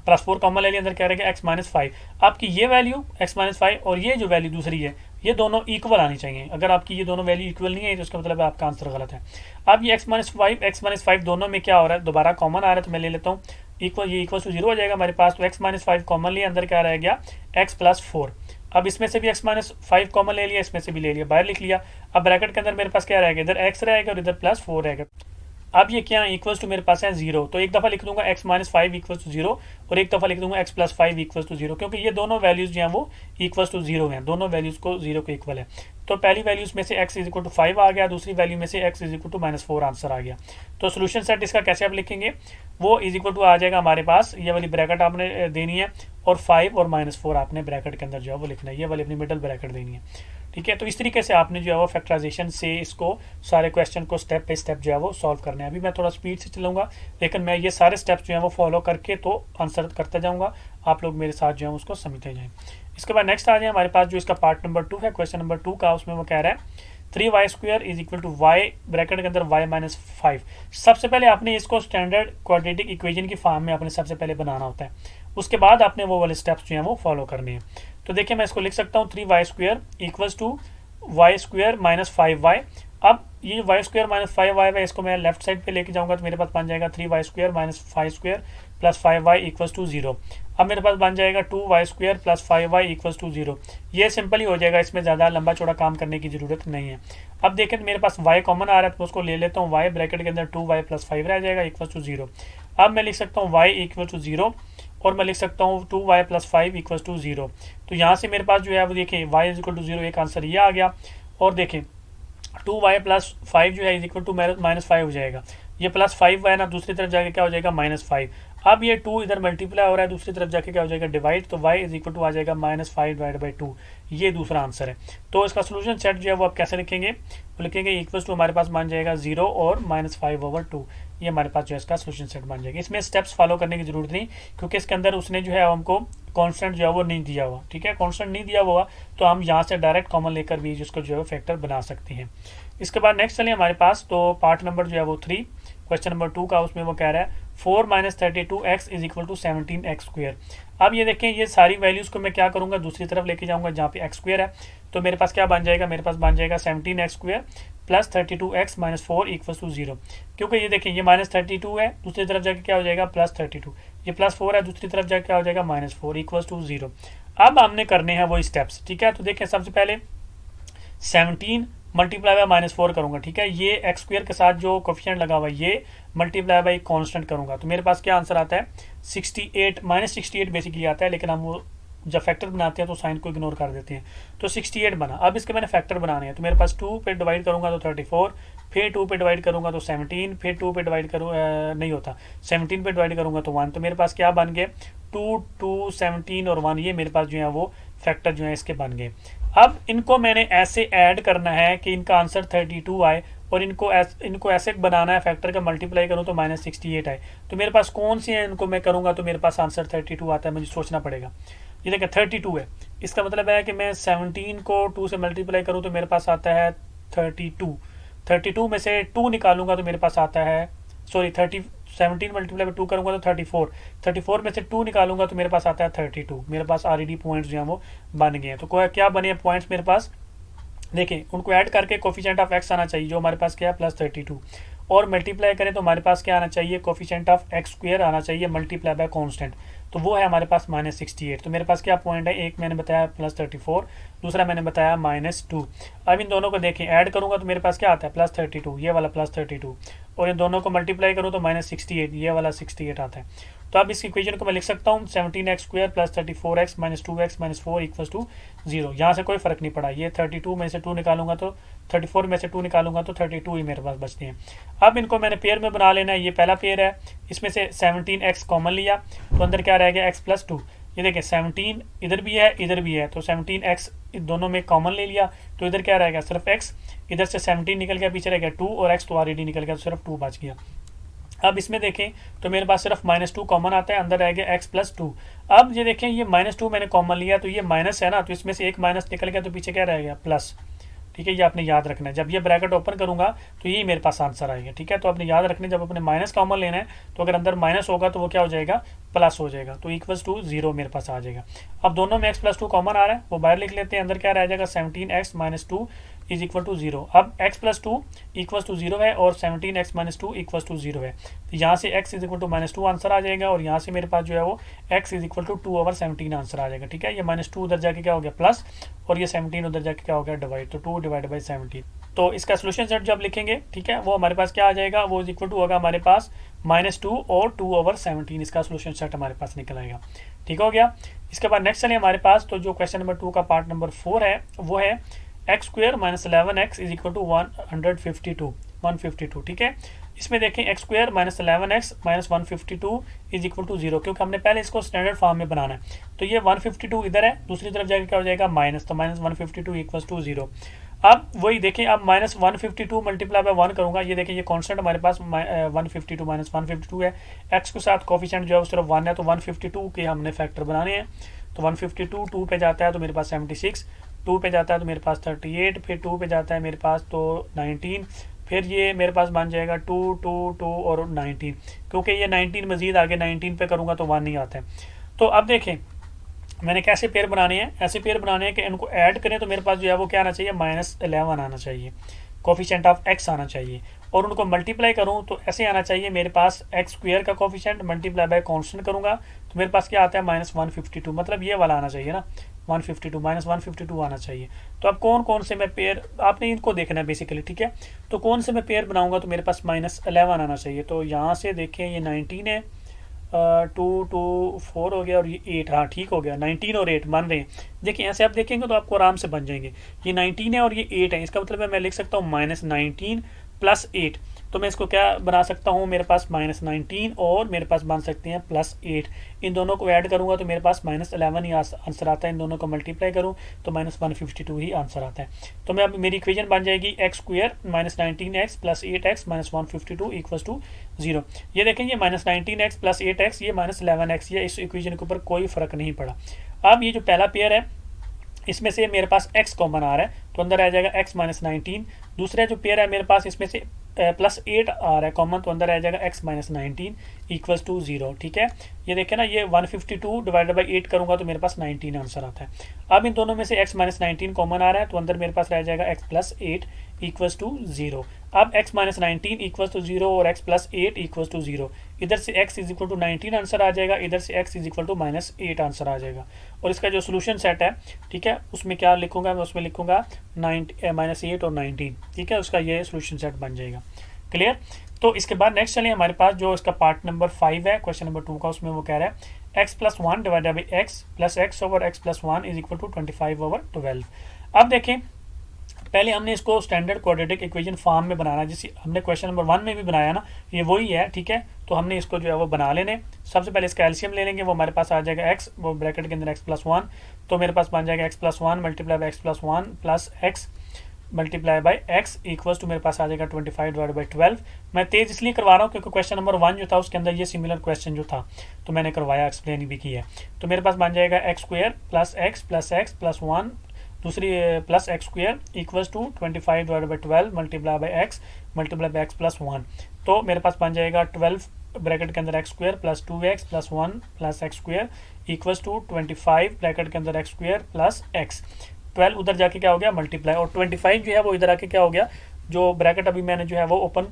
+4 कॉमन ले लिया, अंदर क्या रहेगा x -5। आपकी ये वैल्यू x -5 और ये जो वैल्यू दूसरी है ये दोनों इक्वल आनी चाहिए। अगर आपकी ये दोनों वैल्यू इक्वल नहीं है तो उसका मतलब आपका आंसर गलत है। अब ये x -5 दोनों में क्या हो रहा है, दोबारा कॉमन आ रहा है, तो मैं ले लेता हूँ इक्वल, ये इक्वल टू 0 हो जाएगा हमारे पास। तो x -5 कॉमन लिया, अंदर क्या रह गया x +4। अब इसमें से भी x -5 कॉमन ले लिया, इसमें से भी ले लिया, बाहर लिख लिया। अब ब्रैकेट के अंदर मेरे पास क्या रहेगा, इधर x रहेगा और इधर +4 रहेगा। अब ये क्या इक्वल्स टू मेरे पास है 0, तो एक दफ़ा लिख दूंगा x -5 = 0 और एक दफ़ा लिख दूंगा x +5 = 0, क्योंकि ये दोनों वैल्यूज़ जो हैं वो इक्वल्स टू 0 हैं, दोनों वैल्यूज़ को 0 के इक्वल है। तो पहली वैल्यूज़ में से x = 5 आ गया, दूसरी वैल्यू में से x = -4 आंसर आ गया। तो सोल्यूशन सेट इसका कैसे आप लिखेंगे, वो = आ जाएगा हमारे पास, ये वाली ब्रैकेट आपने देनी है और 5 और -4 आपने ब्रैकेट के अंदर जो है वो लिखना है, ये वाली अपनी मिडल ब्रैकेट देनी है। ठीक है, तो इस तरीके से आपने जो है वो फैक्टराइजेशन से इसको सारे क्वेश्चन को स्टेप बाय स्टेप जो है वो सॉल्व करना है। अभी मैं थोड़ा स्पीड से चलूँगा, लेकिन मैं ये सारे स्टेप्स जो है वो फॉलो करके तो आंसर करता जाऊँगा, आप लोग मेरे साथ जो है उसको समझते जाएँ। इसके बाद नेक्स्ट आ जाए हमारे पास जो इसका पार्ट नंबर 2 है, क्वेश्चन नंबर 2 का, उसमें वो कह रहा है 3y² = y ब्रैकेट के अंदर y -5। सबसे पहले आपने इसको स्टैंडर्ड क्वाड्रेटिक इक्वेशन की फॉर्म में आपने सबसे पहले बनाना होता है, उसके बाद आपने वो वाले स्टेप्स जो हैं वो फॉलो करने हैं। तो देखिए मैं इसको लिख सकता हूँ 3y² = y² - 5y। अब ये y² - 5y है, इसको मैं लेफ्ट साइड पे लेके जाऊंगा तो मेरे पास बन जाएगा 3y² - 5² + 5y = 0। अब मेरे पास बन जाएगा 2y² + 5y = 0। ये सिंपल ही हो जाएगा, इसमें ज़्यादा लंबा चौड़ा काम करने की ज़रूरत नहीं है। अब देखें तो मेरे पास y कॉमन आ रहा है तो उसको ले लेता हूँ, y ब्रैकेट के अंदर 2y + 5 रह जाएगा = 0। अब मैं लिख सकता हूँ y = 0 और मैं लिख सकता हूँ 2y + 5 = 0। तो यहाँ से मेरे पास जो है वो देखें y = 0, एक आंसर ये आ गया। और देखें 2y + 5 जो है -5 हो जाएगा, ये +5 है ना, दूसरी तरफ जाके क्या हो जाएगा -5। अब ये 2 इधर मल्टीप्लाई हो रहा है, दूसरी तरफ जाके क्या हो जाएगा डिवाइड, तो y = आ जाएगा -5/2। ये दूसरा आंसर है। तो इसका सोल्यूशन सेट जो है वो आप कैसे लिखेंगे, वो लिखेंगे इक्वल्स टू हमारे पास बन जाएगा 0 और -5/2। ये हमारे पास जो है इसका सोल्यूशन सेट बन जाएगा। इसमें स्टेप्स फॉलो करने की जरूरत नहीं, क्योंकि इसके अंदर उसने जो है हमको कांस्टेंट जो है वो नहीं दिया हुआ। ठीक है, कांस्टेंट नहीं दिया हुआ तो हम यहाँ से डायरेक्ट कॉमन लेकर भी जिसको जो है फैक्टर बना सकते हैं। इसके बाद नेक्स्ट चलिए हमारे पास तो पार्ट नंबर जो है वो 3 क्वेश्चन नंबर 2 का, उसमें वो कह रहा है 4 minus 32x is equal to 17x square. अब ये देखें, ये सारी वैल्यूज़ को मैं क्या करूँगा, दूसरी तरफ लेके जाऊँगा जहाँ पे x स्क्वेयर है। तो मेरे पास क्या बन जाएगा, मेरे पास बन जाएगा 17x square plus 32x minus 4 equal to 0। क्योंकि ये देखें, ये माइनस 32 है, दूसरी तरफ जाके क्या हो जाएगा प्लस 32, ये प्लस 4 है, दूसरी तरफ जाके क्या हो जाएगा माइनस 4 इक्वल टू 0। अब हमने करने हैं वो स्टेप्स, ठीक है। तो देखें, सबसे पहले 17 मल्टीप्लाई बाय माइनस 4 करूंगा, ठीक है। ये एक्स स्क्वेयर के साथ जो कोफिशिएंट लगा हुआ है ये मल्टीप्लाई बाय कांस्टेंट करूंगा, तो मेरे पास क्या आंसर आता है 68 माइनस 68 बेसिकली आता है, लेकिन हम वो जब फैक्टर बनाते हैं तो साइन को इग्नोर कर देते हैं। तो 68 बना। अब इसके मैंने फैक्टर बनाने हैं, तो मेरे पास 2 पे डिवाइड करूंगा तो 34, फिर 2 पे डिवाइड करूंगा तो 17, फिर 2 पे डिवाइड करूँ नहीं होता, 17 पे डिवाइड करूंगा तो 1। तो मेरे पास क्या बन गए 2, 2, 17 और 1, ये मेरे पास जो है वो फैक्टर जो है इसके बन गए। अब इनको मैंने ऐसे ऐड करना है कि इनका आंसर 32 आए, और इनको ऐसे बनाना है फैक्टर का मल्टीप्लाई करूँ तो माइनस 68 आए। तो मेरे पास कौन सी है, इनको मैं करूँगा तो मेरे पास आंसर 32 आता है, मुझे सोचना पड़ेगा। ये देखिए 32 है, इसका मतलब है कि मैं 17 को 2 से मल्टीप्लाई करूँ तो मेरे पास आता है 32। 32 में से 2 निकालूंगा तो मेरे पास आता है 17 मल्टीप्लाई में 2 करूंगा तो 34, 34 में से 2 निकालूंगा तो मेरे पास आता है 32। मेरे पास ऑलरेडी पॉइंट्स जो हैं वो बन गए हैं। तो क्या बने पॉइंट्स मेरे पास, देखिए उनको ऐड करके कोफिशिएंट ऑफ एक्स आना चाहिए जो हमारे पास क्या है प्लस 32, और मल्टीप्लाई करें तो हमारे पास क्या आना चाहिए कोफिशिएंट ऑफ एक्स स्क्वेयर आना चाहिए मल्टीप्लाई बाय कांस्टेंट, तो वो है हमारे पास माइनस 68। तो मेरे पास क्या पॉइंट है, एक मैंने बताया प्लस 34, दूसरा मैंने बताया माइनस 2। अब इन दोनों को देखें, ऐड करूंगा तो मेरे पास क्या आता है प्लस 32, ये वाला प्लस 32, और इन दोनों को मल्टीप्लाई करूँ तो माइनस 68, ये वाला 68 आता है। तो अब इस इक्वेशन को मैं लिख सकता हूँ 17x square plus 34x minus 2x minus 4 equal to 0। यहाँ से कोई फर्क नहीं पड़ा, ये 32 में से 2 निकालूंगा तो 34 में से 2 निकालूंगा तो 32 ही मेरे पास बचते हैं। अब इनको मैंने पेयर में बना लेना है, ये पहला पेयर है, इसमें से 17x कॉमन लिया तो अंदर क्या रह गया x प्लस 2। ये देखिए 17 इधर भी है इधर भी है, तो 17x दोनों में कॉमन ले लिया तो इधर क्या रहेगा सिर्फ x, इधर से 17 निकल गया, पीछे रह गया 2 और x तो ऑलरेडी निकल गया तो सिर्फ 2 बच गया। अब इसमें देखें तो मेरे पास सिर्फ माइनस 2 कॉमन आता है, अंदर रह गया x प्लस 2। अब ये देखें ये माइनस 2 मैंने कॉमन लिया तो ये माइनस है ना, तो इसमें से एक माइनस निकल गया तो पीछे क्या रह गया प्लस, ठीक है। ये आपने याद रखना है, जब ये ब्रैकेट ओपन करूंगा तो यही मेरे पास आंसर आएगा, ठीक है। तो आपने याद रखना है जब अपने माइनस कॉमन लेना है तो अगर अंदर माइनस होगा तो वो क्या हो जाएगा प्लस हो जाएगा, तो इक्वल्स टू 0 मेरे पास आ जाएगा। अब दोनों में x प्लस 2 कॉमन आ रहा है, वो बाहर लिख लेते हैं, अंदर क्या रह जाएगा 17x minus 2 is equal to 0। अब x प्लस 2 इक्वल्स टू 0 है और 17x माइनस 2 इक्वल्स टू 0 है, तो यहाँ से x is equal to minus 2 answer आ जाएगा, और यहाँ से मेरे पास जो है वो x is equal to 2/17 answer आ जाएगा, ठीक है। ये माइनस 2 उधर जाके क्या हो गया प्लस, और ये 17 उधर जाके क्या हो गया डिवाइड, तो 2 डिवाइड बाई 17। तो इसका सोल्यूशन सेट जब लिखेंगे, ठीक है, वो हमारे पास क्या आ जाएगा, वो इज इक्वल टू होगा हमारे पास -2 और 2/17, इसका सोल्यूशन सेट हमारे पास निकल आएगा, ठीक हो गया। इसके बाद नेक्स्ट चलिए हमारे पास, तो जो क्वेश्चन नंबर 2 का पार्ट नंबर 4 है वो है x square minus 11x is equal to 152, ठीक है। इसमें देखें x square minus 11x minus 152 is equal to 0, क्योंकि हमने पहले इसको स्टैंडर्ड फॉर्म में बनाना है। तो ये 152 इधर है, दूसरी तरफ जाकर क्या हो जाएगा माइनस, तो माइनस 152 इक्वल टू 0। अब वही देखें, अब माइनस 152 मल्टीप्लाई बाय 1 करूंगा, ये देखें ये कांस्टेंट हमारे पास 152 माइनस 152 है, x के साथ कोफिशिएंट जो है वो सिर्फ 1 है, तो 152 के हमने फैक्टर बनाने हैं। तो 152 2 पे जाता है तो मेरे पास 76, 2 पे जाता है तो मेरे पास 38, फिर 2 पे जाता है मेरे पास तो 19, फिर ये मेरे पास बन जाएगा 2 2 2 और 19, क्योंकि ये 19 मजीद आगे 19 पे करूँगा तो 1 नहीं आता है। तो अब देखें मैंने कैसे पेयर बनाने हैं, ऐसे पेयर बनाने हैं कि इनको ऐड करें तो मेरे पास जो है वो क्या आना चाहिए -11 आना चाहिए, कोफिशिएंट ऑफ x आना चाहिए, और उनको मल्टीप्लाई करूं तो ऐसे आना चाहिए मेरे पास x स्क्वायर का कोफिशिएंट मल्टीप्लाई बाय कांस्टेंट करूंगा तो मेरे पास क्या आता है -152, मतलब ये वाला आना चाहिए ना 152 -152 आना चाहिए। तो अब कौन कौन से मैं पेयर, आपने इनको देखना है बेसिकली, ठीक है। तो कौन से मैं पेयर बनाऊंगा तो मेरे पास -11 आना चाहिए। तो यहाँ से देखें ये 19 है, 2 2 4 हो गया और ये 8, हाँ ठीक हो गया, 19 और 8 मान रहे हैं। देखिए ऐसे आप देखेंगे तो आपको आराम से बन जाएंगे, ये 19 है और ये 8 है, इसका मतलब है मैं लिख सकता हूँ -19 प्लस 8, तो मैं इसको क्या बना सकता हूँ, मेरे पास -19 और मेरे पास बन सकते हैं +8, इन दोनों को ऐड करूँगा तो मेरे पास -11 ही आंसर आता है, इन दोनों को मल्टीप्लाई करूँ तो -152 ही आंसर आता है। तो मैं अब मेरी इक्वेशन बन जाएगी x square -19x plus 8x -152 equals to 0। ये देखें ये -19x प्लस 8x ये -11x, ये इस इक्वेशन के ऊपर कोई फर्क नहीं पड़ा। अब ये जो पहला पेयर है इसमें से मेरे पास x कॉमन आ रहा है तो अंदर आ जाएगा x माइनस 19। दूसरा जो पेयर है मेरे पास इसमें से प्लस 8 आ रहा है कॉमन तो अंदर आ जाएगा x माइनस 19 इक्वल्स टू 0। ठीक है, ये देखें ना, ये 152 डिवाइडेड बाई 8 करूंगा तो मेरे पास 19 आंसर आता है। अब इन दोनों में से x माइनस 19 कॉमन आ रहा है तो अंदर मेरे पास रह जाएगा x प्लस 8 इक्वल्स टू 0। अब x माइनस 19 इक्वल्स टू 0 और x प्लस 8 इक्वल्स टू 0, इधर से x is equal to 19 answer आ जाएगा, इधर से x is equal to minus 8 answer आ जाएगा। और इसका जो सोल्यूशन सेट है, ठीक है, उसमें क्या लिखूंगा मैं, उसमें लिखूंगा माइनस 8 और 19। ठीक है, उसका ये सोल्यूशन सेट बन जाएगा। क्लियर। तो इसके बाद नेक्स्ट चलिए हमारे पास जो इसका पार्ट नंबर 5 है क्वेश्चन नंबर 2 का, उसमें वो कह रहा है x plus 1 divided by x plus x over x plus 1 is equal to 25 over 12। अब देखें, पहले हमने इसको स्टैंडर्ड क्वाड्रेटिक इक्वेशन फॉर्म में बनाना, जिसे हमने क्वेश्चन नंबर 1 में भी बनाया ना, ये वही है। ठीक है, तो हमने इसको जो है वो बना लेने। सबसे पहले इसका एलसीएम ले लेंगे, वो हमारे पास आ जाएगा x, वो ब्रैकेट के अंदर x प्लस 1, तो मेरे पास बन जाएगा x plus 1 multiply by x plus 1 plus x multiply by x equals to मेरे पास आ जाएगा 25 डिवाइड बाई 12। मैं तेज इसलिए करवा रहा हूँ क्योंकि क्वेश्चन नंबर 1 जो था उसके अंदर ये सिमिलर क्वेश्चन जो था तो मैंने करवाया, एक्सप्लेन भी किया है। तो मेरे पास बन जाएगा x square plus x plus 1 दूसरी plus x square equals to 25 divide by 12 multiply by x multiply by x plus 1। तो मेरे पास बन जाएगा 12 ब्रैकेट के अंदर x square plus 2x plus 1 plus x square equals to 25 bracket के अंदर x स्क्वायर प्लस x। 12 उधर जाके क्या हो गया मल्टीप्लाई, और 25 जो है वो इधर आके क्या हो गया, जो ब्रैकेट अभी मैंनी जो है वो ओपन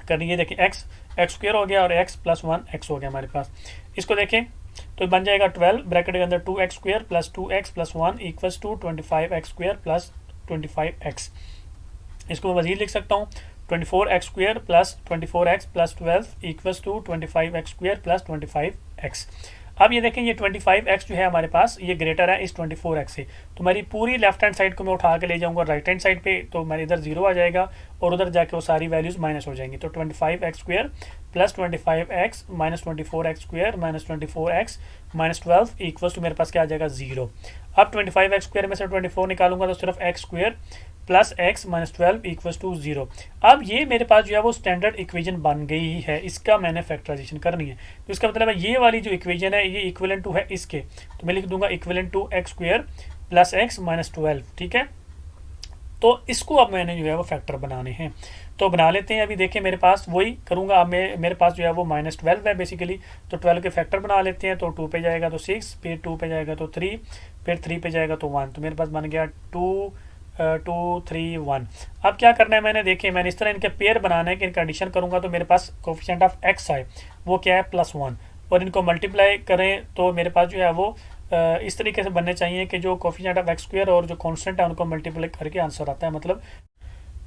करनी है, देखिए x स्क्वायर हो गया और x प्लस 1 x हो गया हमारे पास। इसको देखें तो बन जाएगा 12 ब्रैकेट के अंदर 2x square plus 2x plus 1 equals to 25x square plus 25x। इसको मैं मजीद लिख सकता हूँ, 24x square plus 24x plus 12 equals to 25x square plus 25x। अब ये देखें, ये 25x जो है हमारे पास ये ग्रेटर है इस 24x से, तो मेरी पूरी लेफ्ट हैंड साइड को मैं उठा के ले जाऊंगा राइट हैंड साइड पे, तो मेरे इधर 0 आ जाएगा और उधर जाके वो सारी वैल्यूज माइनस हो जाएंगी। तो 25x square plus 25x minus 24x square minus 24x minus 12 equals to मेरे पास क्या आ जाएगा 0। अब 25x स्क्वायर में से 24 निकालूंगा तो सिर्फ x square plus x minus 12 equals to 0। अब ये मेरे पास जो है वो स्टैंडर्ड इक्वेशन बन गई है, इसका मैंने फैक्टराइजेशन करनी है। तो इसका मतलब है ये वाली जो इक्वेशन है ये इक्विवेलेंट टू है इसके, तो मैं लिख दूंगा equivalent to x square plus x minus 12। ठीक है, तो इसको अब मैंने जो है वो फैक्टर बनाने हैं, तो बना लेते हैं। अभी देखें मेरे पास वही करूंगा, अब मेरे पास जो है वो माइनस 12 है बेसिकली, तो 12 के फैक्टर बना लेते हैं। तो 2 पे जाएगा तो 6, फिर 2 पे जाएगा तो 3, फिर 3 पे जाएगा तो 1, तो मेरे पास बन गया 2 3 1। अब क्या करना है, मैंने इस तरह इनके पेयर बनाना है कि इनका एडिशन करूंगा तो मेरे पास कोफिशिएंट ऑफ x आए, वो क्या है +1, और इनको मल्टीप्लाई करें तो मेरे पास जो है वो इस तरीके से बनने चाहिए कि जो कोफिशिएंट ऑफ x स्क्वायर और जो कांस्टेंट है उनको मल्टीप्लाई करके आंसर आता है मतलब।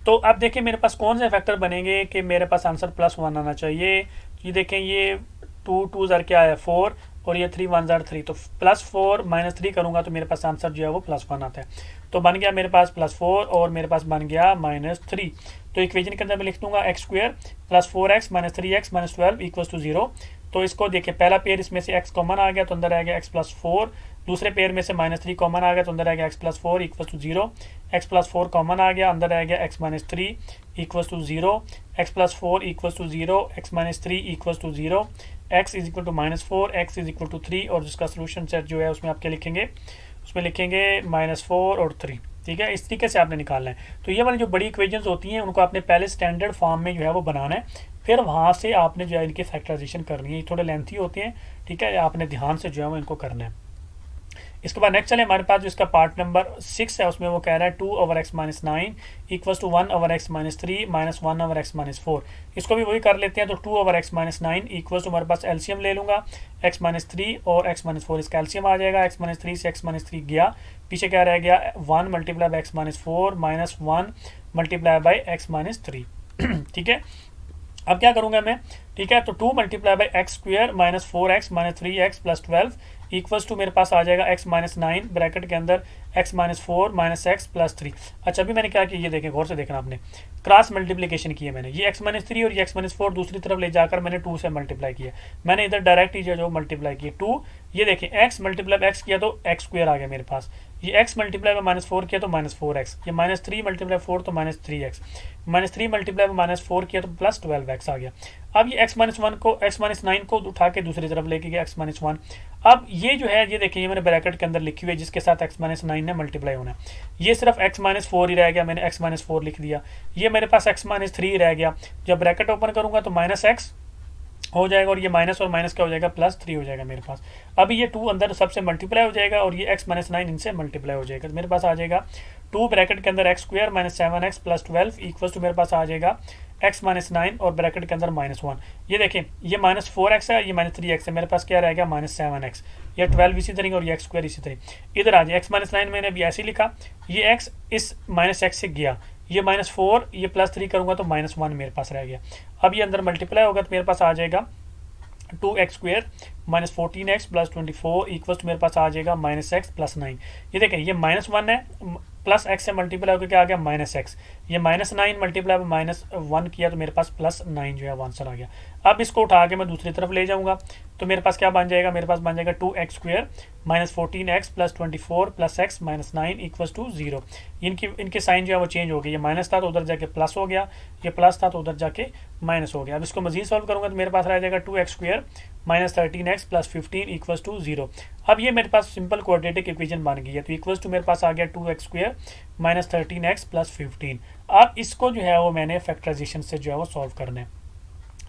तो अब देखिए मेरे पास कौन से फैक्टर बनेंगे कि मेरे पास आंसर +1 आना चाहिए। ये देखें, ये 2 2 ज़र क्या है 4 और ये 3 1 ज़र 3, तो +4 माइनस 3 करूंगा तो मेरे पास आंसर जो है वो +1 आता है। तो बन गया मेरे पास +4 और मेरे पास बन गया -3। तो इक्वेशन के अंदर मैं लिख दूंगा x square plus 4x minus 3x minus 12 equals to 0। तो इसको देखिए, पहला पेयर इसमें से x कॉमन आ गया तो अंदर आ गया x प्लस 4, दूसरे पेयर में से -3 कॉमन आ गया तो अंदर आ गया x plus 4 equals to 0, x plus 4 common आ गया, अंदर आ गया x minus 3 equals to 0, x plus 4 equals to 0, x minus 3 equals to 0, x is equal to -4, x is equal to 3, और जिसका सोल्यूशन सेट जो है उसमें आप क्या लिखेंगे, उसमें लिखेंगे -4 और 3। ठीक है, इस तरीके से आपने निकालना है। तो ये वाली जो बड़ी इक्वेशंस होती हैं उनको आपने पहले स्टैंडर्ड फॉर्म में जो है वो बनाना है, फिर वहाँ से आपने जो है इनकी फैक्टराइजेशन करनी है। ये थोड़े लेंथी होते हैं, ठीक है, आपने ध्यान से जो है वो इनको करना है। इसके बाद नेक्स्ट चले, हमारे पास जो इसका पार्ट नंबर 6 है उसमें वो कह रहा है 2 over x minus 9 equals to 1 over x minus 3 minus 1 over x minus 4। इसको भी वही कर लेते हैं। तो 2 over x minus 9 equals to हमारे पास एलसीएम ले लूंगा x माइनस 3 और x माइनस 4, इसका एलसीएम आ जाएगा। x माइनस 3 से x माइनस 3 गया, पीछे क्या रह गया 1 multiply by x minus 4 minus 1 multiply by x minus 3। ठीक है, अब क्या करूंगा मैं, ठीक है, तो 2 multiply by x square minus 4x minus 3x plus 12 equals to मेरे पास आ जाएगा x माइनस 9 ब्रैकेट के अंदर x minus 4 minus x plus 3। अच्छा, अभी मैंने क्या किया, ये देखें, गौर से देखना, आपने क्रॉस मल्टीप्लिकेशन की है मैंने, ये x माइनस 3 और ये x माइनस 4 दूसरी तरफ ले जाकर मैंने 2 से मल्टीप्लाई किया। मैंने इधर डायरेक्ट ही जो मल्टीप्लाई किया, 2 ये देखिए एक्स मल्टीप्लाई एक्स किया तो एक्स स्क्वायर आ गया मेरे पास, ये x मल्टीप्लाई बाय -4 किया तो -4x, ये -3 मल्टीप्लाई 4 तो -3x, -3 मल्टीप्लाई बाय -4 किया तो +12x आ गया। अब ये x-1 को x-9 को उठा के दूसरी तरफ लेके गया x-1। अब ये जो है ये देखिए ये मैंने ब्रैकेट के अंदर लिखी हुई है जिसके साथ x-9 ने मल्टीप्लाई होना है, ये सिर्फ x-4 ही रह गया, मैंने x-4 लिख दिया। ये मेरे पास x-3 रह गया, जब ब्रैकेट ओपन करूंगा तो -x हो जाएगा और ये माइनस और माइनस क्या हो जाएगा, +3 हो जाएगा मेरे पास। अब ये 2 अंदर सबसे मल्टीप्लाई हो जाएगा और ये x-9 इनसे मल्टीप्लाई हो जाएगा, तो मेरे पास आ जाएगा 2 ब्रैकेट के अंदर x² - 7x + 12 इक्वल टू मेरे पास आ जाएगा x-9 और ब्रैकेट के अंदर -1। ये देखें ये -4x है, ये -3x है, मेरे पास क्या रहेगा -7x, ये 12 इसी तरह और ये x² इसी तरह। इधर आ जाए x-9 मैंने अभी ऐसे ही लिखा, ये x इस -x से गया, ये -4 ये +3 करूंगा तो -1 मेरे पास रह गया। अब ये अंदर मल्टीप्लाई होगा तो मेरे पास आ जाएगा 2x² - 14x + 24 इक्वल टू मेरे पास आ जाएगा -x + 9। ये देखें ये -1 है, +x से मल्टीप्लाई होकर क्या आ गया -x, ये -9 मल्टीप्लाई -1 किया तो मेरे पास +9 जो है वो आंसर आ गया। अब इसको उठा के मैं दूसरी तरफ ले जाऊंगा तो मेरे पास क्या बन जाएगा, मेरे पास बन जाएगा 2x² - 14x + 24 + x - 9 equal to 0। इनके साइन जो है वो चेंज हो गई, ये माइनस था तो उधर जाके प्लस हो गया, ये प्लस था तो उधर जाके माइनस हो गया। अब इसको मजीद सॉल्व करूंगा तो मेरे पास रह जाएगा 2x² - 13x + 15 इक्वल टू 0। अब ये मेरे पास सिंपल क्वाड्रेटिक इक्वेशन बन गई है, तो इक्वल टू मेरे पास आ गया 2x² - 13x + 15। अब इसको जो है वो मैंने फैक्टराइजेशन से जो है वो सॉल्व करना है।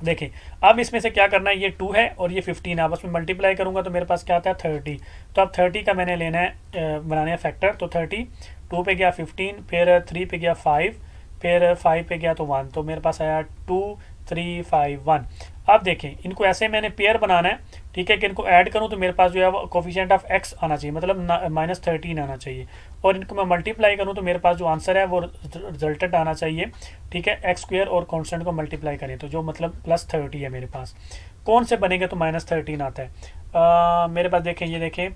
देखिए अब इसमें से क्या करना है, ये 2 है और ये 15 आपस में मल्टीप्लाई करूंगा तो मेरे पास क्या आता है 30। तो अब 30 का मैंने लेना है बनाना है फैक्टर, तो 30 2 पे गया 15, फिर 3 पे गया 5, फिर 5 पे गया तो 1, तो मेरे पास आया 2 3 5 1। अब देखें इनको ऐसे मैंने पेयर बनाना है, ठीक है, कि इनको ऐड करूं तो मेरे पास जो है वो कोफिशिएंट ऑफ x आना चाहिए, मतलब -13 आना चाहिए, और इनको मैं मल्टीप्लाई करूं तो मेरे पास जो आंसर है वो रिजल्टेंट आना चाहिए, ठीक है, x² और कांस्टेंट को मल्टीप्लाई करें तो जो मतलब +30 है मेरे पास। कौन से बनेंगे तो -13 आता है मेरे पास। देखें ये देखें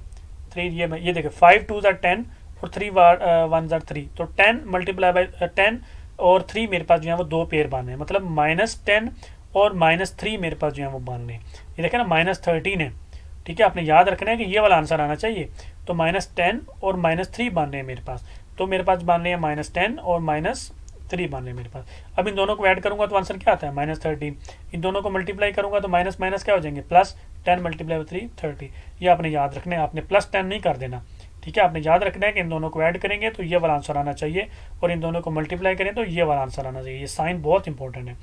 3 ये देखें 5 2 = 10 और 3 1 = 3, तो 10 मल्टीप्लाई बाई 10 और 3 मेरे पास जो है वो 2 पेयर बन रहे हैं, मतलब -10 और -3 मेरे पास जो है वो बन रहे हैं। ये देखें ना -13 है, ठीक है, आपने याद रखना है कि ये वाला आंसर आना चाहिए। तो -10 और -3 बन रहे हैं मेरे पास, तो मेरे पास बन रहे हैं -10 और -3 बन रहे हैं मेरे पास। अब इन दोनों को ऐड करूंगा तो आंसर क्या आता है -13, इन दोनों को मल्टीप्लाई करूंगा तो माइनस माइनस क्या हो जाएंगे, +10 मल्टीप्लाई 3 30। ये आपने याद रखना है, आपने +10 नहीं कर देना, ठीक है, आपने याद रखना है कि इन दोनों को ऐड करेंगे तो ये वाला आंसर आना चाहिए और इन दोनों को मल्टीप्लाई करें तो ये वाला आंसर आना चाहिए। ये साइन बहुत इंपॉर्टेंट है।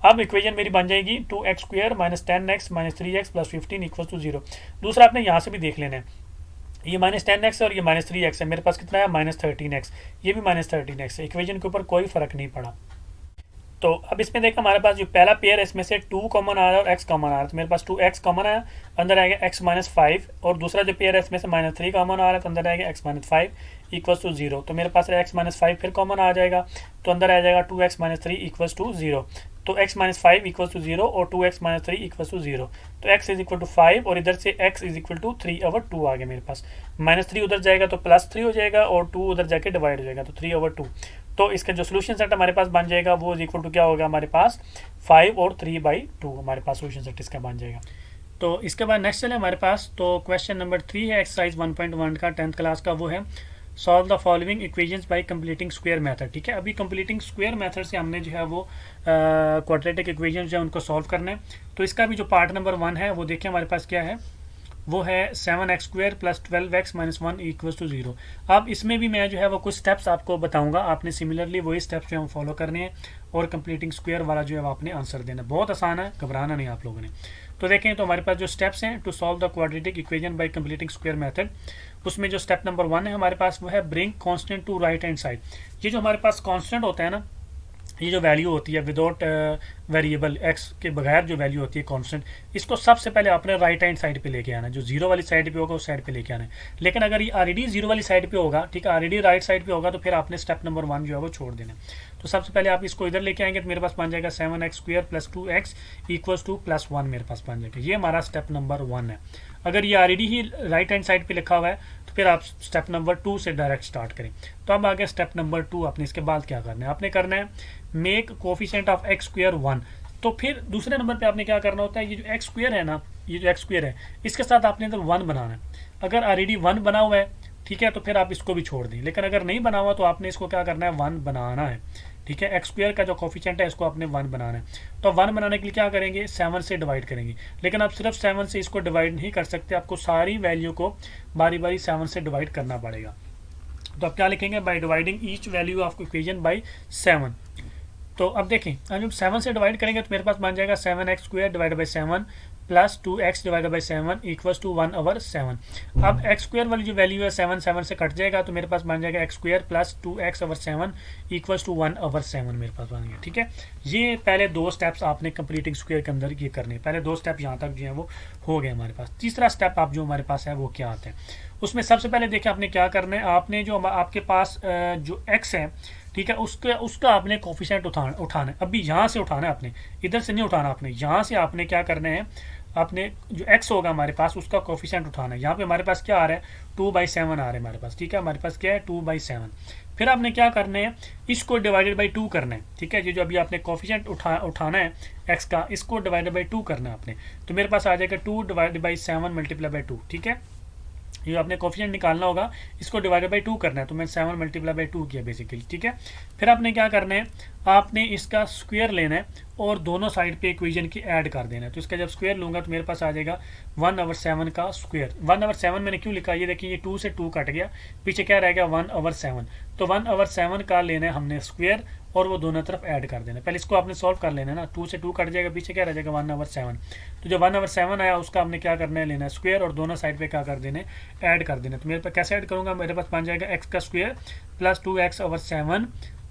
अब इक्वेशन मेरी बन जाएगी 2x² - 10x - 3x + 15 equal to 0। दूसरा आपने यहाँ से भी देख लेना है, ये -10x और ये -3x है, मेरे पास कितना है -13x, ये भी -13x है, इक्वेशन के ऊपर कोई फर्क नहीं पड़ा। तो अब इसमें देखा हमारे पास जो पहला पेयर है इसमें से 2 कॉमन आ रहा है और x कॉमन आ रहा है, तो मेरे पास 2x कॉमन आया, अंदर आएगा x - 5, और दूसरा जो पेयर है इसमें से -3 कॉमन आ रहा है तो अंदर आएगा x - 5 इक्वल टू 0। तो मेरे पास x - 5 फिर कॉमन आ जाएगा तो अंदर आ जाएगा 2x - 3 इक्वल टू 0। तो x - 5 इक्वल टू 0 और 2x - 3 इक्वल टू 0, तो x = 5 और इधर से x = 3/2 आ गया मेरे पास। -3 उधर जाएगा तो +3 हो जाएगा और 2 उधर जाके डिवाइड हो जाएगा तो 3/2। तो इसका जो सोल्यूशन सेट हमारे पास बन जाएगा वो इक्वल टू क्या होगा हमारे पास 5 और 3/2 हमारे पास सोल्यूशन सेट इसका बन जाएगा। तो इसके बाद नेक्स्ट चले हमारे पास, तो क्वेश्चन नंबर 3 है एक्सरसाइज 1.1 का 10th क्लास का, वो है solve the following equations bye completing square method. ठीक है, अभी कंप्लीटिंग स्क्वायर मेथड से हमने जो है वो क्वाड्रेटिक इक्वेशन जो है उनको सॉल्व करना है। तो इसका भी जो पार्ट नंबर 1 है वो देखिए हमारे पास क्या है, वो है 7x² + 12x - 1 इक्वल टू 0। अब इसमें भी मैं जो है वो कुछ स्टेप्स आपको बताऊंगा, आपने सिमिलरली वही स्टेप्स जो हम फॉलो करने हैं और कंप्लीटिंग स्क्वायर वाला जो है वो आपने आंसर देना। बहुत आसान है, घबराना नहीं आप लोगों ने। तो देखें तो हमारे पास जो स्टेप्स हैं to solve the quadratic equation by completing square method, उसमें जो स्टेप नंबर 1 है हमारे पास वो है bring constant to right hand side. ये जो हमारे पास कांस्टेंट होता है ना, ये जो वैल्यू होती है विदाउट वेरिएबल एक्स के बगैर जो वैल्यू होती है कांस्टेंट, इसको सबसे पहले आपने राइट हैंड साइड पे लेके आना है। जो जीरो वाली साइड पे होगा उस साइड पे लेके आना है। लेकिन अगर ये ऑलरेडी जीरो वाली साइड पे होगा, ठीक है, ऑलरेडी राइट साइड पे होगा, तो फिर आपने स्टेप नंबर 1 जो है वो छोड़ देना है। तो सबसे पहले आप इसको इधर लेके आएंगे तो मेरे पास बन जाएगा 7x² + 2x इक्वल्स टू +1 मेरे पास बन जाएगा। ये हमारा स्टेप नंबर 1 है। अगर ये ऑलरेडी ही राइट हैंड साइड पे लिखा हुआ है तो फिर आप स्टेप नंबर 2 से डायरेक्ट स्टार्ट करें। तो अब आगे स्टेप नंबर 2, आपने इसके बाद क्या करना है, आपने करना है मेक कोफिशिएंट ऑफ x² 1। तो फिर दूसरे नंबर पे आपने क्या करना होता है, ये जो x² है ना, ये जो एक्स स्क्वायर है इसके साथ आपने इधर 1 बनाना है। अगर ऑलरेडी 1 बना हुआ है, ठीक है, तो फिर आप इसको भी छोड़ दें। लेकिन अगर नहीं बना हुआ तो आपने इसको क्या करना है, 1 बनाना है। ठीक है, एक्स स्क्वायर का जो कोफिशिएंट है इसको आपने 1 बनाना है। तो 1 बनाने के लिए क्या करेंगे, 7 से डिवाइड करेंगे। लेकिन आप सिर्फ 7 से इसको डिवाइड नहीं कर सकते, आपको सारी वैल्यू को बारी बारी 7 से डिवाइड करना पड़ेगा। तो आप क्या लिखेंगे, by dividing each value of equation by 7। तो अब देखें, जब 7 से डिवाइड करेंगे तो मेरे पास बन जाएगा 7x square divide by 7 plus 2x divide by 7 equals to 1/7। अब x स्क्वायर वाली जो वैल्यू है 7 से कट जाएगा तो मेरे पास बन जाएगा x square plus 2x/7 equals to 1/7 मेरे पास बन गया। ठीक है, ये पहले 2 स्टेप्स आपने कंप्लीटिंग स्क्वायर के अंदर ये करने, पहले 2 स्टेप यहाँ तक जो है वो हो गए हमारे पास। तीसरा स्टेप आप जो हमारे पास है वो क्या आता है, उसमें सबसे पहले देखिए आपने क्या करना है, आपने जो आपके पास जो x है, ठीक है, उसका आपने कोफिशिएंट उठाना है। अभी यहाँ से उठाना है आपने, इधर से नहीं उठाना आपने, यहाँ से आपने क्या करना है, आपने जो x होगा हमारे पास उसका कोफिशिएंट उठाना है। यहाँ पे हमारे पास क्या आ रहा है, 2/7 आ रहा है हमारे पास। ठीक है, हमारे पास क्या है, 2/7। फिर आपने क्या करना है, इसको डिवाइडेड बाई 2 करना है। ठीक है, ये जो अभी आपने कोफिशिएंट उठाना है x का, इसको डिवाइडेड बाई 2 करना है आपने। तो मेरे पास आ जाएगा 2 डिवाइडेड बाई 7 मल्टीप्लाई बाई 2। ठीक है, ये आपने कोफिशिएंट निकालना होगा, इसको डिवाइडेड बाई 2 करना है, तो मैंने 7 मल्टीप्लाई बाई 2 किया बेसिकली। ठीक है, फिर आपने क्या करना है, आपने इसका स्क्वायर लेना है और दोनों साइड पे इक्वेशन की ऐड कर देना है। तो इसका जब स्क्वायर लूंगा तो मेरे पास आ जाएगा 1/7 का स्क्वायर। 1/7 मैंने क्यों लिखा, ये देखिए ये 2 से 2 कट गया, पीछे क्या रहेगा 1/7। तो 1/7 का लेना है हमने स्क्वायर और वो दोनों तरफ ऐड कर देना। पहले इसको आपने सॉल्व कर लेना ना, 2 से 2 कट जाएगा, पीछे क्या रह जाएगा 1/7। तो जो 1/7 आया उसका हमने क्या करना है, लेना है स्क्वायर और दोनों साइड पे क्या कर देने, ऐड कर देना। तो मेरे पास कैसे ऐड करूंगा, मेरे पास बन जाएगा x का स्क्वायर प्लस 2x/7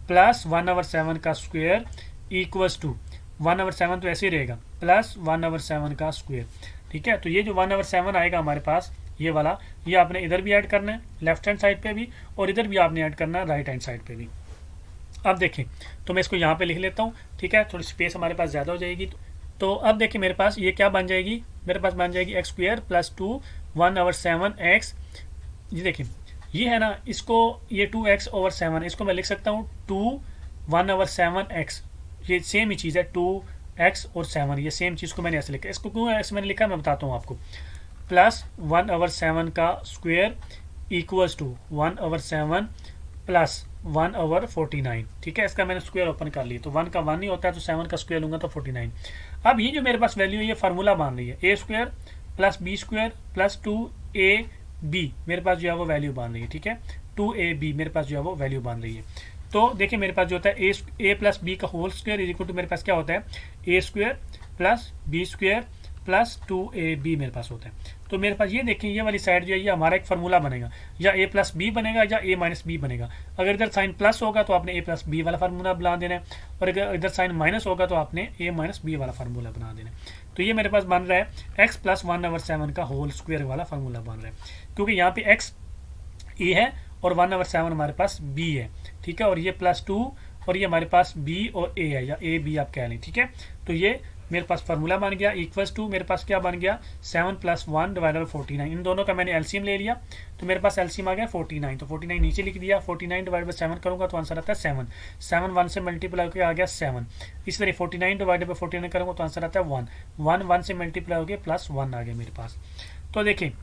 प्लस 1/7 का स्क्वायर इक्वल्स टू 1/7 तो ऐसे ही रहेगा प्लस 1/7 का स्क्वायर। ठीक है, तो ये जो 1/7 आएगा हमारे पास ये वाला, ये आपने इधर भी ऐड करना है लेफ्ट हैंड साइड पे भी, और इधर भी आपने ऐड करना है राइट हैंड साइड पे भी। अब देखें, तो मैं इसको यहाँ पे लिख लेता हूँ। ठीक है, थोड़ी स्पेस हमारे पास ज़्यादा हो जाएगी। तो अब देखिए मेरे पास ये क्या बन जाएगी, मेरे पास बन जाएगी x स्क्वायर प्लस 2 1/7x। ये देखिए ये है ना, इसको ये 2x/7 इसको मैं लिख सकता हूँ 2 1/7x। ये सेम ही चीज़ है, 2x और 7 ये सेम चीज़ को मैंने ऐसे लिखा। इसको क्यों ऐसे मैंने लिखा मैं बताता हूँ आपको। प्लस 1/7 का स्क्वायर इक्वल्स टू 1/7 प्लस 1/49। ठीक है, इसका मैंने स्क्वायर ओपन कर लिया, तो 1 का 1 नहीं होता है, तो 7 का स्क्वायर लूंगा तो 49। अब ये जो मेरे पास वैल्यू है ये फार्मूला बन रही है, A square plus B square plus 2ab मेरे पास जो है वो वैल्यू बन रही है। ठीक है, 2ab मेरे पास जो है वो वैल्यू बन रही है। तो देखिए मेरे पास जो होता है ए प्लस बी का whole square is equal to मेरे पास क्या होता है, A square plus B square plus 2ab मेरे पास होता है। तो मेरे पास ये देखें ये वाली साइड जो है ये हमारा एक फार्मूला बनेगा, या a प्लस बी बनेगा या a माइनस बी बनेगा। अगर इधर साइन प्लस होगा तो आपने a प्लस बी वाला फार्मूला बना देना है, और अगर इधर साइन माइनस होगा तो आपने a माइनस बी वाला फार्मूला बना देना है। तो ये मेरे पास बन रहा है x प्लस 1/7 का होल स्क्वायर वाला फार्मूला बन रहा है, क्योंकि यहाँ पे x a है और 1/7 हमारे पास b है। ठीक है, और ये प्लस 2 और ये हमारे पास b और a है, या a b आप कह लें। ठीक है, तो ये मेरे पास फार्मूला बन गया इक्वल्स टू मेरे पास क्या बन गया 7 + 1 डिवाइडेड 49। इन दोनों का मैंने एलसीएम ले लिया तो मेरे पास एलसीएम आ गया 49। तो 49 नीचे लिख दिया, 49 डिवाइड बाई 7 करूंगा तो आंसर आता है 7। 7 1 से मल्टीप्लाई होकर आ गया 7। इस तरह 49 डिवाइड बाई 49 करूंगा तो आंसर आता है 1। 1 1 से मल्टीप्लाई हो गया +1 आ गया मेरे पास। तो देखिए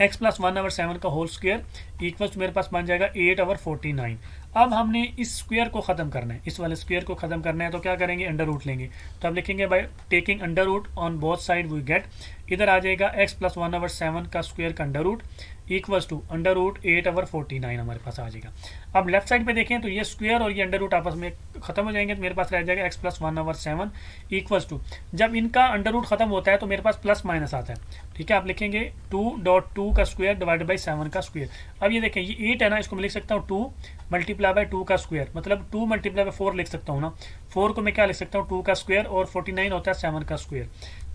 x प्लस 1/7 का होल स्क्वायर इक्वल्स मेरे पास बन जाएगा 8/49। अब हमने इस स्क्वायर को खत्म करना है, इस वाले स्क्वायर को खत्म करना है, तो क्या करेंगे अंडर रूट लेंगे। तो अब लिखेंगे by taking under root on both side we get, इधर आ जाएगा x प्लस 1/7 का स्क्वायर का under root equals to under root 8/49 हमारे पास आ जाएगा। अब लेफ्ट साइड पे देखें तो ये स्क्वायर और ये अंडर रूट आपस में खत्म हो जाएंगे, तो मेरे पास रह जाएगा x प्लस 1/7 इक्वल्स टू, जब इनका अंडर रूट खत्म होता है तो मेरे पास प्लस माइनस आता है। ठीक है, आप लिखेंगे 2.2 का स्क्वायर डिवाइड बाई 7 का स्क्वायर। अब ये देखें ये 8 है ना, इसको मैं लिख सकता हूँ 2 मल्टीप्लाई बाई 2 का स्क्वायर, मतलब 2 मल्टीप्लाई बाई 4 लिख सकता हूँ ना। 4 को मैं क्या लिख सकता हूँ 2 का स्क्वायर, और 49 होता है 7 का स्क्वायर।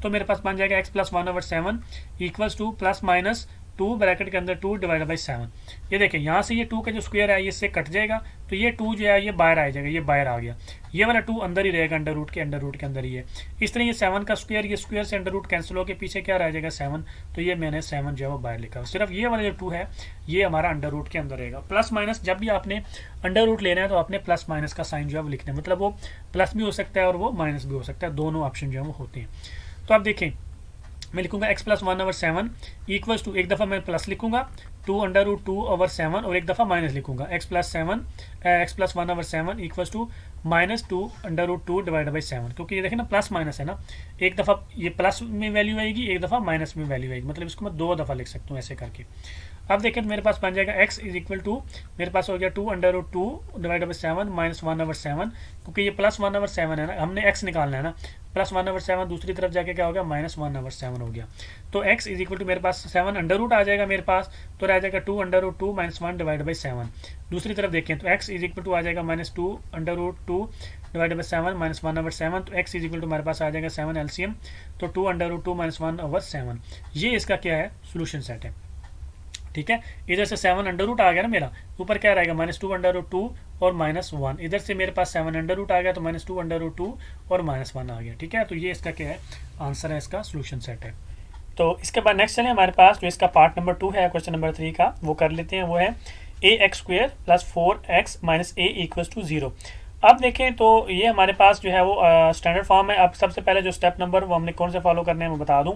तो मेरे पास बन जाएगा x प्लस 1/7 equals to plus minus 2 bracket के अंदर 2 डिवाइड बाई 7। ये देखें यहाँ से ये 2 का जो स्क्वायर है ये इससे कट जाएगा, तो ये 2 जो है ये बाहर आ जाएगा, ये बाहर आ गया। ये वाला 2 अंदर ही रहेगा, अंडर रूट के अंदर ही है। इस तरह ये 7 का स्क्वायर, ये स्क्वायर से अंडर रूट कैंसिल होकर पीछे क्या रह जाएगा 7। तो ये मैंने 7 जो है वो बाहर लिखा। सिर्फ ये वाला जो 2 है ये हमारा अंडर रूट के अंदर रहेगा। प्लस माइनस जब भी आपने अंडर रूट लेना है तो आपने प्लस माइनस का साइन जो है वो लिखना है, मतलब वो प्लस भी हो सकता है और वो माइनस भी हो सकता है, दोनों ऑप्शन जो है वो होते हैं। तो आप देखें मैं लिखूंगा x प्लस 1/7 इक्वल्स टू, एक दफ़ा मैं प्लस लिखूंगा 2√2/7 और एक दफ़ा माइनस लिखूंगा x प्लस 1/7 इक्वल्स टू -2√2 डिवाइड बाई 7, क्योंकि ये देखें ना प्लस माइनस है ना, एक दफ़ा ये प्लस में वैल्यू आएगी, एक दफ़ा माइनस में वैल्यू आएगी, मतलब इसको मैं 2 दफ़ा लिख सकता हूँ ऐसे करके। अब देखें तो मेरे पास बन जाएगा x इज इक्वल टू, मेरे पास हो गया 2√2 डिवाइड बाई 7 -1/7, क्योंकि ये प्लस 1/7 है ना, हमने x निकालना है ना, प्लस 1/7 दूसरी तरफ जाके क्या हो गया -1/7 हो गया। तो x इज इक्वल टू मेरे पास 7 अंडर रूट आ जाएगा मेरे पास, तो रह जाएगा 2√2 -1 डिवाइड बाई 7। दूसरी तरफ देखें तो x इज इक्वल टू आ जाएगा -2√2 डिवाइड बाई 7 -1/7, तो x इज इक्वल टू हमारे पास आ जाएगा 7 एलसीएम, तो 2√2 -1/7। ये इसका क्या है, सोल्यूशन सेट है। ठीक है, इधर से 7 अंडर रूट आ गया ना मेरा, ऊपर क्या रहेगा -2√2 और -1, इधर से मेरे पास 7 अंडर रूट आ गया तो -2√2 और -1 आ गया। ठीक है, तो ये इसका क्या है, आंसर है, इसका सोल्यूशन सेट है। तो इसके बाद नेक्स्ट चले हमारे पास जो इसका पार्ट नंबर 2 है क्वेश्चन नंबर 3 का, वो कर लेते हैं। वो है ax² + 4x - a = 0। अब देखें तो ये हमारे पास जो है वो स्टैंडर्ड फॉर्म है। अब सबसे पहले जो स्टेप नंबर वो हमने कौन से फॉलो करने हैं मैं बता दूं।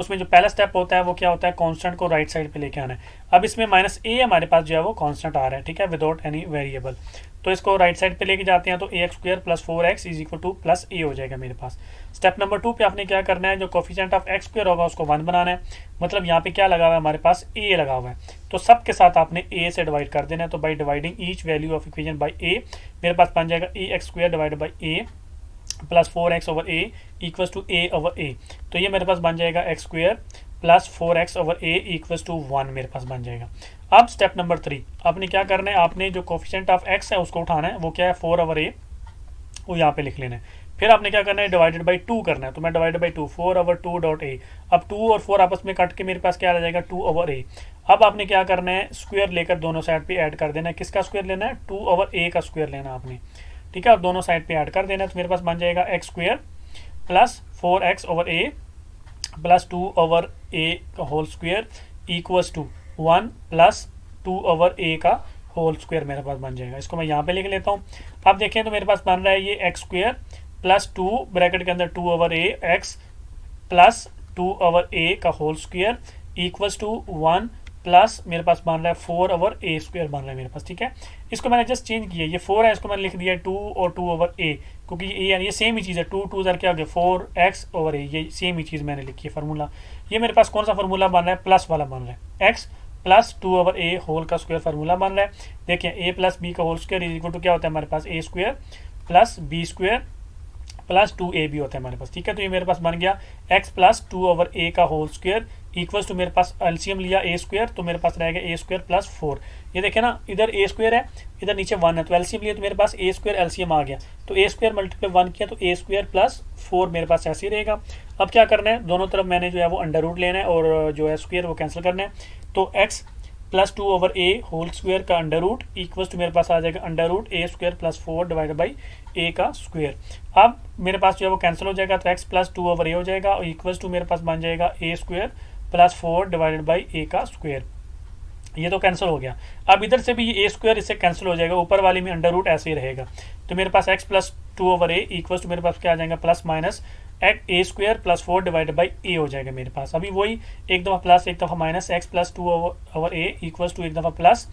उसमें जो पहला स्टेप होता है वो क्या होता है, कांस्टेंट को राइट साइड पे लेके आना है। अब इसमें -a हमारे पास जो है वो कांस्टेंट आ रहा है, ठीक है, विदाउट एनी वेरिएबल, तो इसको राइट साइड पे लेके जाते हैं तो ax² + 4x = +a हो जाएगा मेरे पास। स्टेप नंबर 2 पे आपने क्या करना है, जो कोफिशिएंट ऑफ x² होगा उसको 1 बनाना है, मतलब यहाँ पे क्या लगा हुआ है हमारे पास, a लगा हुआ है, तो सब के साथ आपने a से डिवाइड कर देना है। तो by dividing each value of equation by a मेरे पास बन जाएगा ax² divide by a + 4x/a = a/a। तो ये मेरे पास बन जाएगा x² + 4x/a = 1 मेरे पास बन जाएगा। अब स्टेप नंबर 3 आपने क्या करना है, आपने जो कोफिशिएंट ऑफ x है उसको उठाना है, वो क्या है 4/a, वो यहाँ पे लिख लेना है। फिर आपने क्या करना है, डिवाइडेड बाई 2 करना है, तो मैं डिवाइडेड बाई 2 4/2.a। अब 2 और 4 आपस में कट के मेरे पास क्या आ जाएगा 2/a। अब आपने क्या करना है, स्क्वायर लेकर दोनों साइड पे ऐड कर देना है। किसका स्क्वायर लेना है, 2/a का स्क्वायर लेना आपने, ठीक है, और दोनों साइड पे ऐड कर देना है। तो मेरे पास बन जाएगा x² + 4x/a + 2/a का होल स्क्वायर = 1 + 2/a का होल स्क्वायर मेरे पास बन जाएगा। इसको मैं यहाँ पे लिख लेता हूँ। अब देखें तो मेरे पास बन रहा है ये x² + 2 ब्रैकेट के अंदर 2/a x + 2/a का होल स्क्वायर = 1 प्लस मेरे पास बन रहा है 4/a² बन रहा है मेरे पास। ठीक है, इसको मैंने जस्ट चेंज किया, ये 4 है, इसको मैंने लिख दिया 2 और 2/a, क्योंकि ये सेम ही चीज़ है, 2 2 क्या हो गया 4x/a, ये सेम ही चीज़ मैंने लिखी है फार्मूला। ये मेरे पास कौन सा फार्मूला बन रहा है, प्लस वाला बन रहा है, x + 2/a होल का स्क्वायर फार्मूला बन रहा है। देखिए a + b का होल स्क्वायर = क्या होता है हमारे पास, a² + b² + 2ab होता है हमारे पास। ठीक है, तो ये मेरे पास बन गया x + 2/a का होल स्क्वायर = मेरे पास एलसीएम लिया a², तो मेरे पास रहेगा a² + 4। ये देखे ना, इधर a² है, इधर नीचे 1 है, तो एलसीएम लिया तो मेरे पास a² एलसीएम आ गया, तो a² × 1 किया तो a² + 4 मेरे पास ऐसे ही रहेगा। अब क्या करना है, दोनों तरफ मैंने जो है वो अंडर रूट लेना है और जो है स्क्वायर वो कैंसिल करना है। तो x + 2/a होल स्क्वायर का अंडर रूट = मेरे पास आ जाएगा √a² + 4 डिवाइड बाई a का स्क्वायर। अब मेरे पास जो है वो कैंसिल हो जाएगा, तो x + 2/a हो जाएगा और = मेरे पास बन जाएगा a² + 4 डिवाइडेड बाई a का स्क्वायर। ये तो कैंसिल हो गया। अब इधर से भी ये a² इससे कैंसिल हो जाएगा, ऊपर वाले में अंडर रूट ऐसे ही रहेगा, तो मेरे पास x + 2/a = मेरे पास क्या आ जाएगा ± a² + 4 डिवाइडेड बाई a हो जाएगा मेरे पास। अभी वही एक दफ़ा प्लस एक दफ़ा माइनस, x + 2/a = एक दफ़ा plus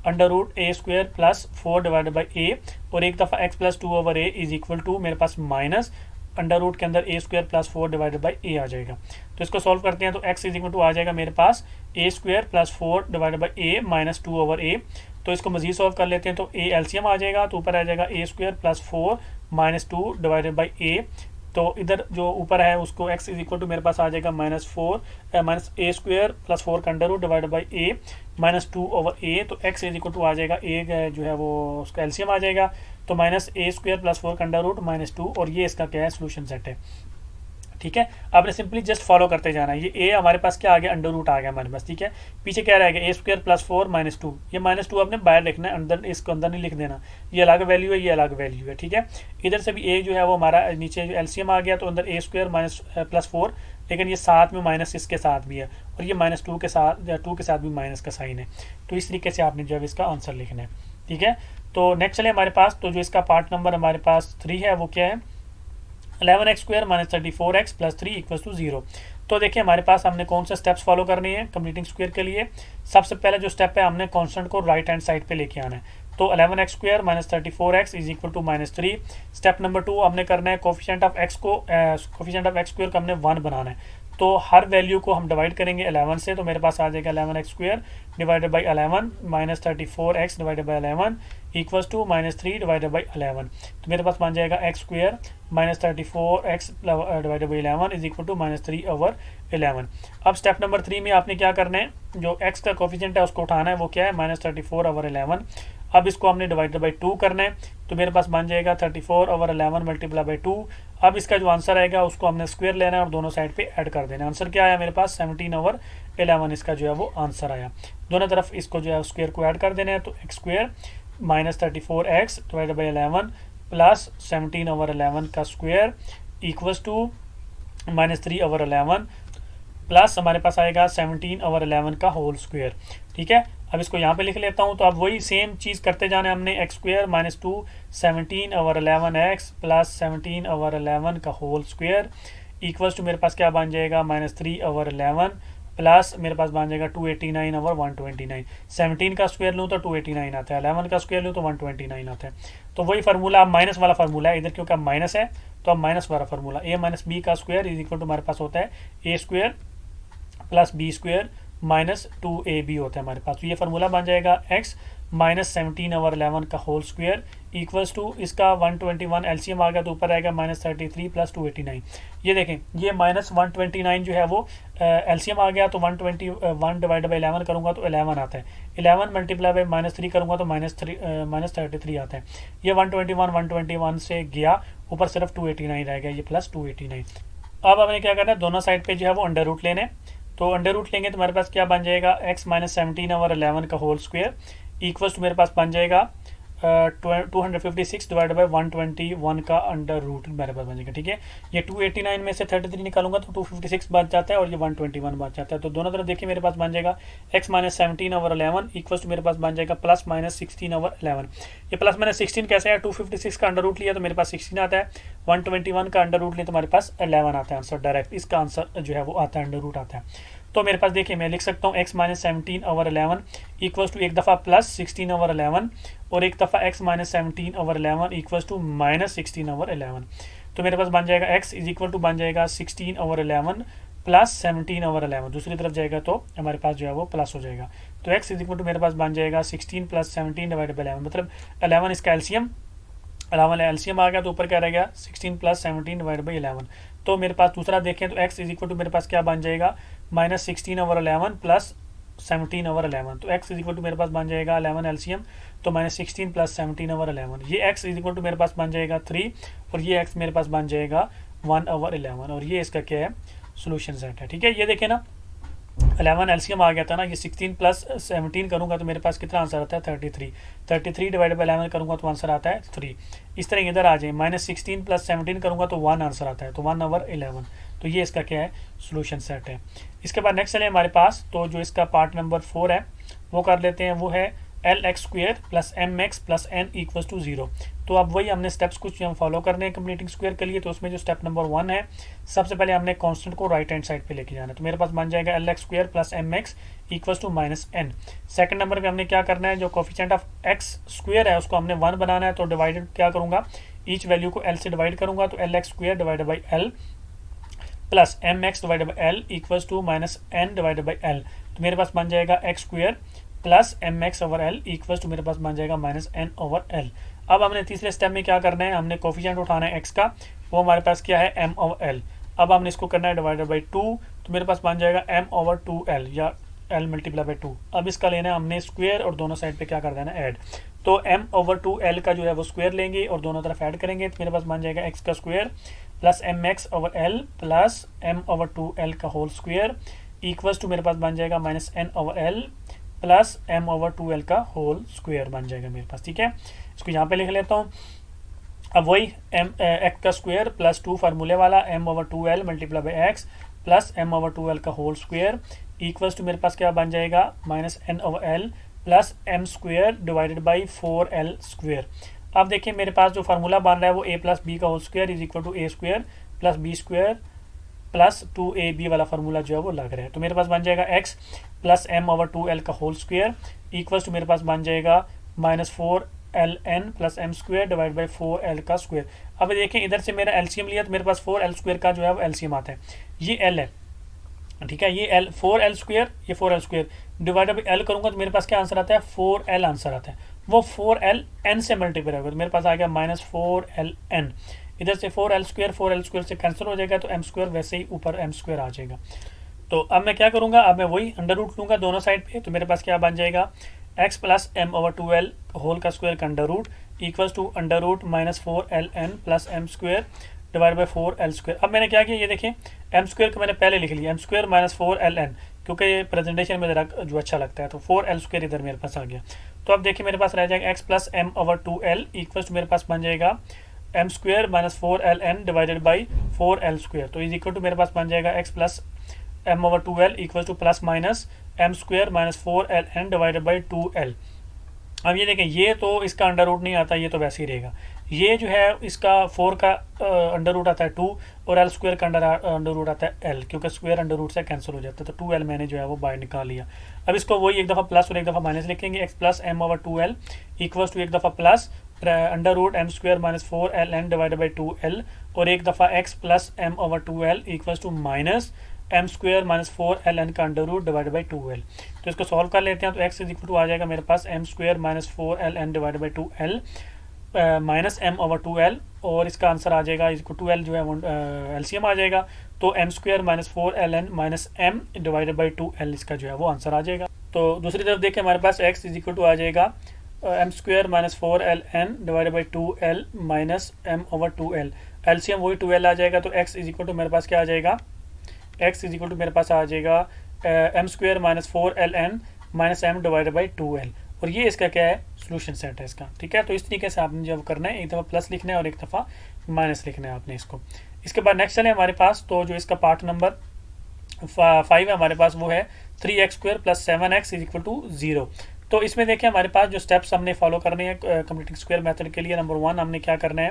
√a² + 4 divided by a, और एक दफ़ा x + 2/a = मेरे पास माइनस अंडर रूट के अंदर a² + 4 डिवाइडेड बाई a आ जाएगा। तो इसको सॉल्व करते हैं, तो x = आ जाएगा मेरे पास a² + 4 divided by a - 2/a। तो इसको मजीद सॉल्व कर लेते हैं, तो a एलसीएम आ जाएगा, तो ऊपर आ जाएगा a² + 4 - 2 डिवाइडेड बाई a। तो इधर जो ऊपर है उसको x = मेरे पास आ जाएगा -a² + 4 का under root divided by a - 2/a। तो x = आ जाएगा a जो है वो उसका एलसीएम आ जाएगा, तो -a² + 4 का अंडर रूट -2, और ये इसका क्या है सोल्यूशन सेट है। ठीक है, आपने सिंपली जस्ट फॉलो करते जाना है। ये a हमारे पास क्या आ गया, अंडर रूट आ गया हमारे पास। ठीक है, पीछे क्या रहेगा a² + 4 - 2, ये -2 आपने बाहर लिखना है, अंदर इसको अंदर नहीं लिख देना, ये अलग वैल्यू है, ये अलग वैल्यू है। ठीक है, इधर से भी a जो है वो हमारा नीचे जो एलसीएम आ गया, तो अंदर a² + 4, लेकिन ये साथ में माइनस इसके साथ भी है, और ये -2 के साथ 2 के साथ भी माइनस का साइन है। तो इस तरीके से आपने जो है इसका आंसर लिखना है। ठीक है, तो नेक्स्ट चले हमारे पास, तो जो इसका पार्ट नंबर हमारे पास 3 है वो क्या है, 11x² minus 34x plus 3 equals to 0। तो देखिए हमारे पास हमने कौन से स्टेप्स फॉलो करने हैं कंप्लीटिंग स्क्वायर के लिए। सबसे पहले जो स्टेप है, हमने कांस्टेंट को राइट हैंड साइड पे लेके आना है। तो 11x² minus 34x is equal to -3। Step number 2 हमने करना है कोफिशिएंट ऑफ x को x² को हमने 1 बनाना है। तो हर वैल्यू को हम डिवाइड करेंगे 11 से, तो मेरे पास आ जाएगा 11x² divided by 11 minus 34x divided by 11 equals to -3 divided by 11। तो मेरे पास बन जाएगा x² minus 34x divided by 11 is equal to -3/11। अब स्टेप नंबर 3 में आपने क्या करना है, जो x का कोफिशिएंट है उसको उठाना है, वो क्या है -34/11। अब इसको हमने डिवाइडेड बाई 2 करना है, तो मेरे पास बन जाएगा 34/11 मल्टीप्लाई बाई 2। अब इसका जो आंसर आएगा उसको हमने स्क्वायर लेना है और दोनों साइड पे ऐड कर देना है। आंसर क्या आया मेरे पास 17/11 इसका जो है वो आंसर आया। दोनों तरफ इसको जो है स्क्वायर को ऐड कर देना है, तो x² minus 34x divided by 11 plus 17/11 का स्क्वायर इक्वल्स टू -3/11 प्लस हमारे पास आएगा 17/11 का होल स्क्वायर। ठीक है, अब इसको यहाँ पे लिख लेता हूँ। तो अब वही सेम चीज़ करते जाना है हमने। x² माइनस 2 17/11x प्लस 17/11 का होल स्क्वायर इक्वल्स टू मेरे पास क्या बन जाएगा -3/11 प्लस मेरे पास बन जाएगा 289/129। 17 का स्क्वायर लूँ तो 289 आता है, 11 का स्क्वायर लूँ तो 129 आता है। तो वही फार्मूला, अब माइनस वाला फार्मूला है इधर, क्योंकि अब माइनस है तो अब माइनस वाला फार्मूला a माइनस बी का स्क्वायर इज इक्वल टू हमारे पास होता है a² plus b² minus 2ab होता है हमारे पास। तो ये फार्मूला बन जाएगा x माइनस 17/11 का होल स्क्वायर इक्वल्स टू इसका 121 एलसीएम आ गया तो ऊपर आएगा -33 प्लस 289। ये देखें, ये -129 जो है वो एलसीएम आ गया, तो 121 डिवाइड बाई 11 करूँगा तो 11 आता है। 11 मल्टीप्लाई बाई -3 करूँगा तो -33 आता है। ये 121 से गया, ऊपर सिर्फ 289 रह गया, ये प्लस 289। अब हमें क्या करना है, दोनों साइड पे जो है वो अंडर रूट लेने। तो अंडर रूट लेंगे तो हमारे पास क्या बन जाएगा x माइनस 17/11 का होल स्क्वायर इक्वल्स टू मेरे पास बन जाएगा 256 डिवाइड बाई 121 का अंडर रूट मेरे पास बन जाएगा। ठीक है, ये 289 में से 33 निकालूंगा तो 256 बच जाता है और ये 121 बच जाता है। तो दोनों तरफ देखिए मेरे पास बन जाएगा x माइनस 17/11 इक्वल्स टू मेरे पास बन जाएगा प्लस माइनस 16/11। ये प्लस माइनस 16 कैसे है, 256 का अंडर रूट लिया तो मेरे पास 16 आता है, 121 का अंडर रूट लिया तो हमारे पास 11 आता है आंसर डायरेक्ट। इसका आंसर जो है वो आता है, अंडर रूट आता है। तो मेरे पास देखिए मैं लिख सकता हूँ x माइनस 17/11 इक्वल्स टू एक दफ़ा प्लस 16/11 और एक दफ़ा x minus 17/11 equals to minus 16/11। तो मेरे पास बन जाएगा x इज इक्वल टू बन जाएगा 16/11 प्लस 17/11। दूसरी तरफ जाएगा तो हमारे पास जो है वो प्लस हो जाएगा। तो x इज इक्वल टू मेरे पास बन जाएगा 16 प्लस 17 डिवाइडेड बाई 11, मतलब 11 इसका एलसीएम, 11 एलसीएम आ गया तो ऊपर क्या रह गया 16 प्लस 17 डिवाइडेड बाई 11। तो मेरे पास दूसरा देखें तो x इज इक्वल टू मेरे पास क्या बन जाएगा माइनस 16/11 प्लस 17/11। तो x इज इक्वल टू मेरे पास बन जाएगा 11 एलसीएम, तो माइनस 16 प्लस 17/11। ये x इज इक्वल टू मेरे पास बन जाएगा 3 और ये x मेरे पास बन जाएगा 1/11 और ये इसका क्या है सोल्यूशन सेट है। ठीक है, ये देखें ना 11 एलसीएम आ गया था ना, ये 16 प्लस 17 करूंगा तो मेरे पास कितना आंसर आता है 33 डिवाइड बाई 11 करूंगा तो आंसर आता है 3। इस तरह इधर आ जाए माइनस 16 प्लस 17 करूंगा तो 1 आंसर आता है, तो 1/11। तो ये इसका क्या है सोल्यूशन सेट है। इसके बाद नेक्स्ट चले हमारे पास, तो जो इसका पार्ट नंबर 4 है वो कर लेते हैं, वो है LX² plus MX plus N equals to 0। तो अब वही हमने स्टेप्स कुछ हम फॉलो करने हैं कंप्लीटिंग स्क्वायर के लिए। तो उसमें जो स्टेप नंबर 1 है, सबसे पहले हमने कांस्टेंट को राइट हैंड साइड पे लेके जाना है। तो मेरे पास बन जाएगा LX² plus MX equals to -N। Second number पे हमने क्या करना है, जो कोफिशिएंट ऑफ x² है उसको हमने 1 बनाना है। तो डिवाइडेड क्या करूंगा, ईच वैल्यू को L से डिवाइड करूंगा, तो LX² divided by L plus MX divided by L equals to -N divided by L। तो मेरे पास बन जाएगा x² plus MX/L equals to मेरे पास बन जाएगा -N/L। अब हमने तीसरे स्टेप में क्या करना है, हमने कोफिशिएंट उठाना है x का, वो हमारे पास क्या है M/L। अब हमने इसको करना है डिवाइडेड बाई 2, तो मेरे पास बन जाएगा M/2L या L मल्टीप्लाई बाई 2। अब इसका लेना है हमने स्क्वायर और दोनों साइड पे क्या कर देना है ऐड। तो M/2L का जो है वो स्क्वायर लेंगे और दोनों तरफ ऐड करेंगे, तो मेरे पास बन जाएगा x का square plus MX/L plus M/2L का होल स्क्वायर इक्वल्स टू मेरे पास बन जाएगा -N/L प्लस M/2L का होल स्क्वायर बन जाएगा मेरे पास। ठीक है, इसको यहाँ पे लिख लेता हूँ। अब वही x का स्क्वायर प्लस 2 फार्मूले वाला M/2L multiply by x plus M/2L का होल स्क्वायर इक्वल्स टू मेरे पास क्या बन जाएगा -N/L plus M² divided by 4L square. अब देखिए मेरे पास जो फार्मूला बन रहा है वो a प्लस बी का whole square is equal to A square plus B square plus 2ab वाला फार्मूला जो है वो लग रहा है। तो मेरे पास बन जाएगा x plus m over 2l का होल स्क्वायर इक्वल्स टू मेरे पास बन जाएगा -4ln plus m square divide by 4l का स्क्वायर। अब देखिए इधर से मेरा एलसीएम लिया तो मेरे पास 4l स्क्वायर का जो है वो एलसीएम आता है, ये l है, ठीक है, ये l 4l स्क्वायर, ये 4l square divided by l करूंगा तो मेरे पास क्या आंसर आता है 4l आंसर आता है। वो 4l n से मल्टीप्लाई होगा तो मेरे पास आ गया -4ln, इधर से 4l स्क्वायर से कैंसिल हो जाएगा तो m स्क्वायर वैसे ही ऊपर m स्क्वायर आ जाएगा। तो अब मैं क्या करूंगा, अब मैं वही अंडर रूट लूंगा दोनों साइड पे, तो मेरे पास क्या बन जाएगा x plus m over 2l whole का स्क्वायर का under root equals to under root -4ln plus m square divide by 4l square. अब मैंने क्या किया, ये देखिए m स्क्वायर को मैंने पहले लिख लिया, m स्क्वायर -4ln, क्योंकि ये प्रेजेंटेशन में ज़रा जो अच्छा लगता है, तो 4l स्क्वायर इधर मेरे पास आ गया। तो अब देखिए मेरे पास रह जाएगा x plus m over 2l equals to मेरे पास बन जाएगा m square -4ln divided by 4l square, तो इज इक्वल टू मेरे पास बन जाएगा x plus m over 2l equal to plus minus m square -4ln divided by 2l। अब ये देखें, ये तो इसका अंडर रूट नहीं आता, ये तो वैसे ही रहेगा, ये जो है इसका 4 का अंडर रूट आता है 2 और l स्क्वायर का अंडर रूट आता है l, क्योंकि स्क्वायर अंडर रूट से कैंसिल हो जाता है, तो 2l मैंने जो है वो बाहर निकाल लिया। अब इसको वही एक दफ़ा प्लस और एक दफ़ा माइनस लिखेंगे, x plus m over 2l equals to एक दफ़ा plus under root m square -4ln divided by 2l और एक दफ़ा x plus m over 2l equals to minus m square -4ln का under root divided by 2l। तो इसको solve कर लेते हैं, तो x इज इक्वल टू आ जाएगा मेरे पास m square -4ln divided by 2l minus m over 2l और इसका आंसर आ जाएगा इसको 2l जो है एलसीएम आ जाएगा, तो m square -4ln minus m divided by 2l इसका जो है वो आंसर आ जाएगा। तो दूसरी तरफ देखें हमारे पास x इज इक्वल टू आ जाएगा m square -4ln divided by 2l minus m over 2l, LCM वही 2l आ जाएगा, तो x इज इक्वल टू मेरे पास क्या आ जाएगा, x इज इक्वल टू मेरे पास आ जाएगा m square -4ln minus m divided by 2l, और ये इसका क्या है सोल्यूशन सेट है इसका, ठीक है। तो इस तरीके से आपने जब करना है, एक दफ़ा प्लस लिखना है और एक दफ़ा माइनस लिखना है आपने इसको। इसके बाद नेक्स्ट चले हमारे पास, तो जो इसका पार्ट नंबर 5 है हमारे पास वो है 3x square plus 7x is equal to 0। तो इसमें देखें हमारे पास जो स्टेप्स हमने फॉलो करने हैं कंप्लीटिंग स्क्वायर मेथड के लिए, नंबर 1 हमने क्या करना है,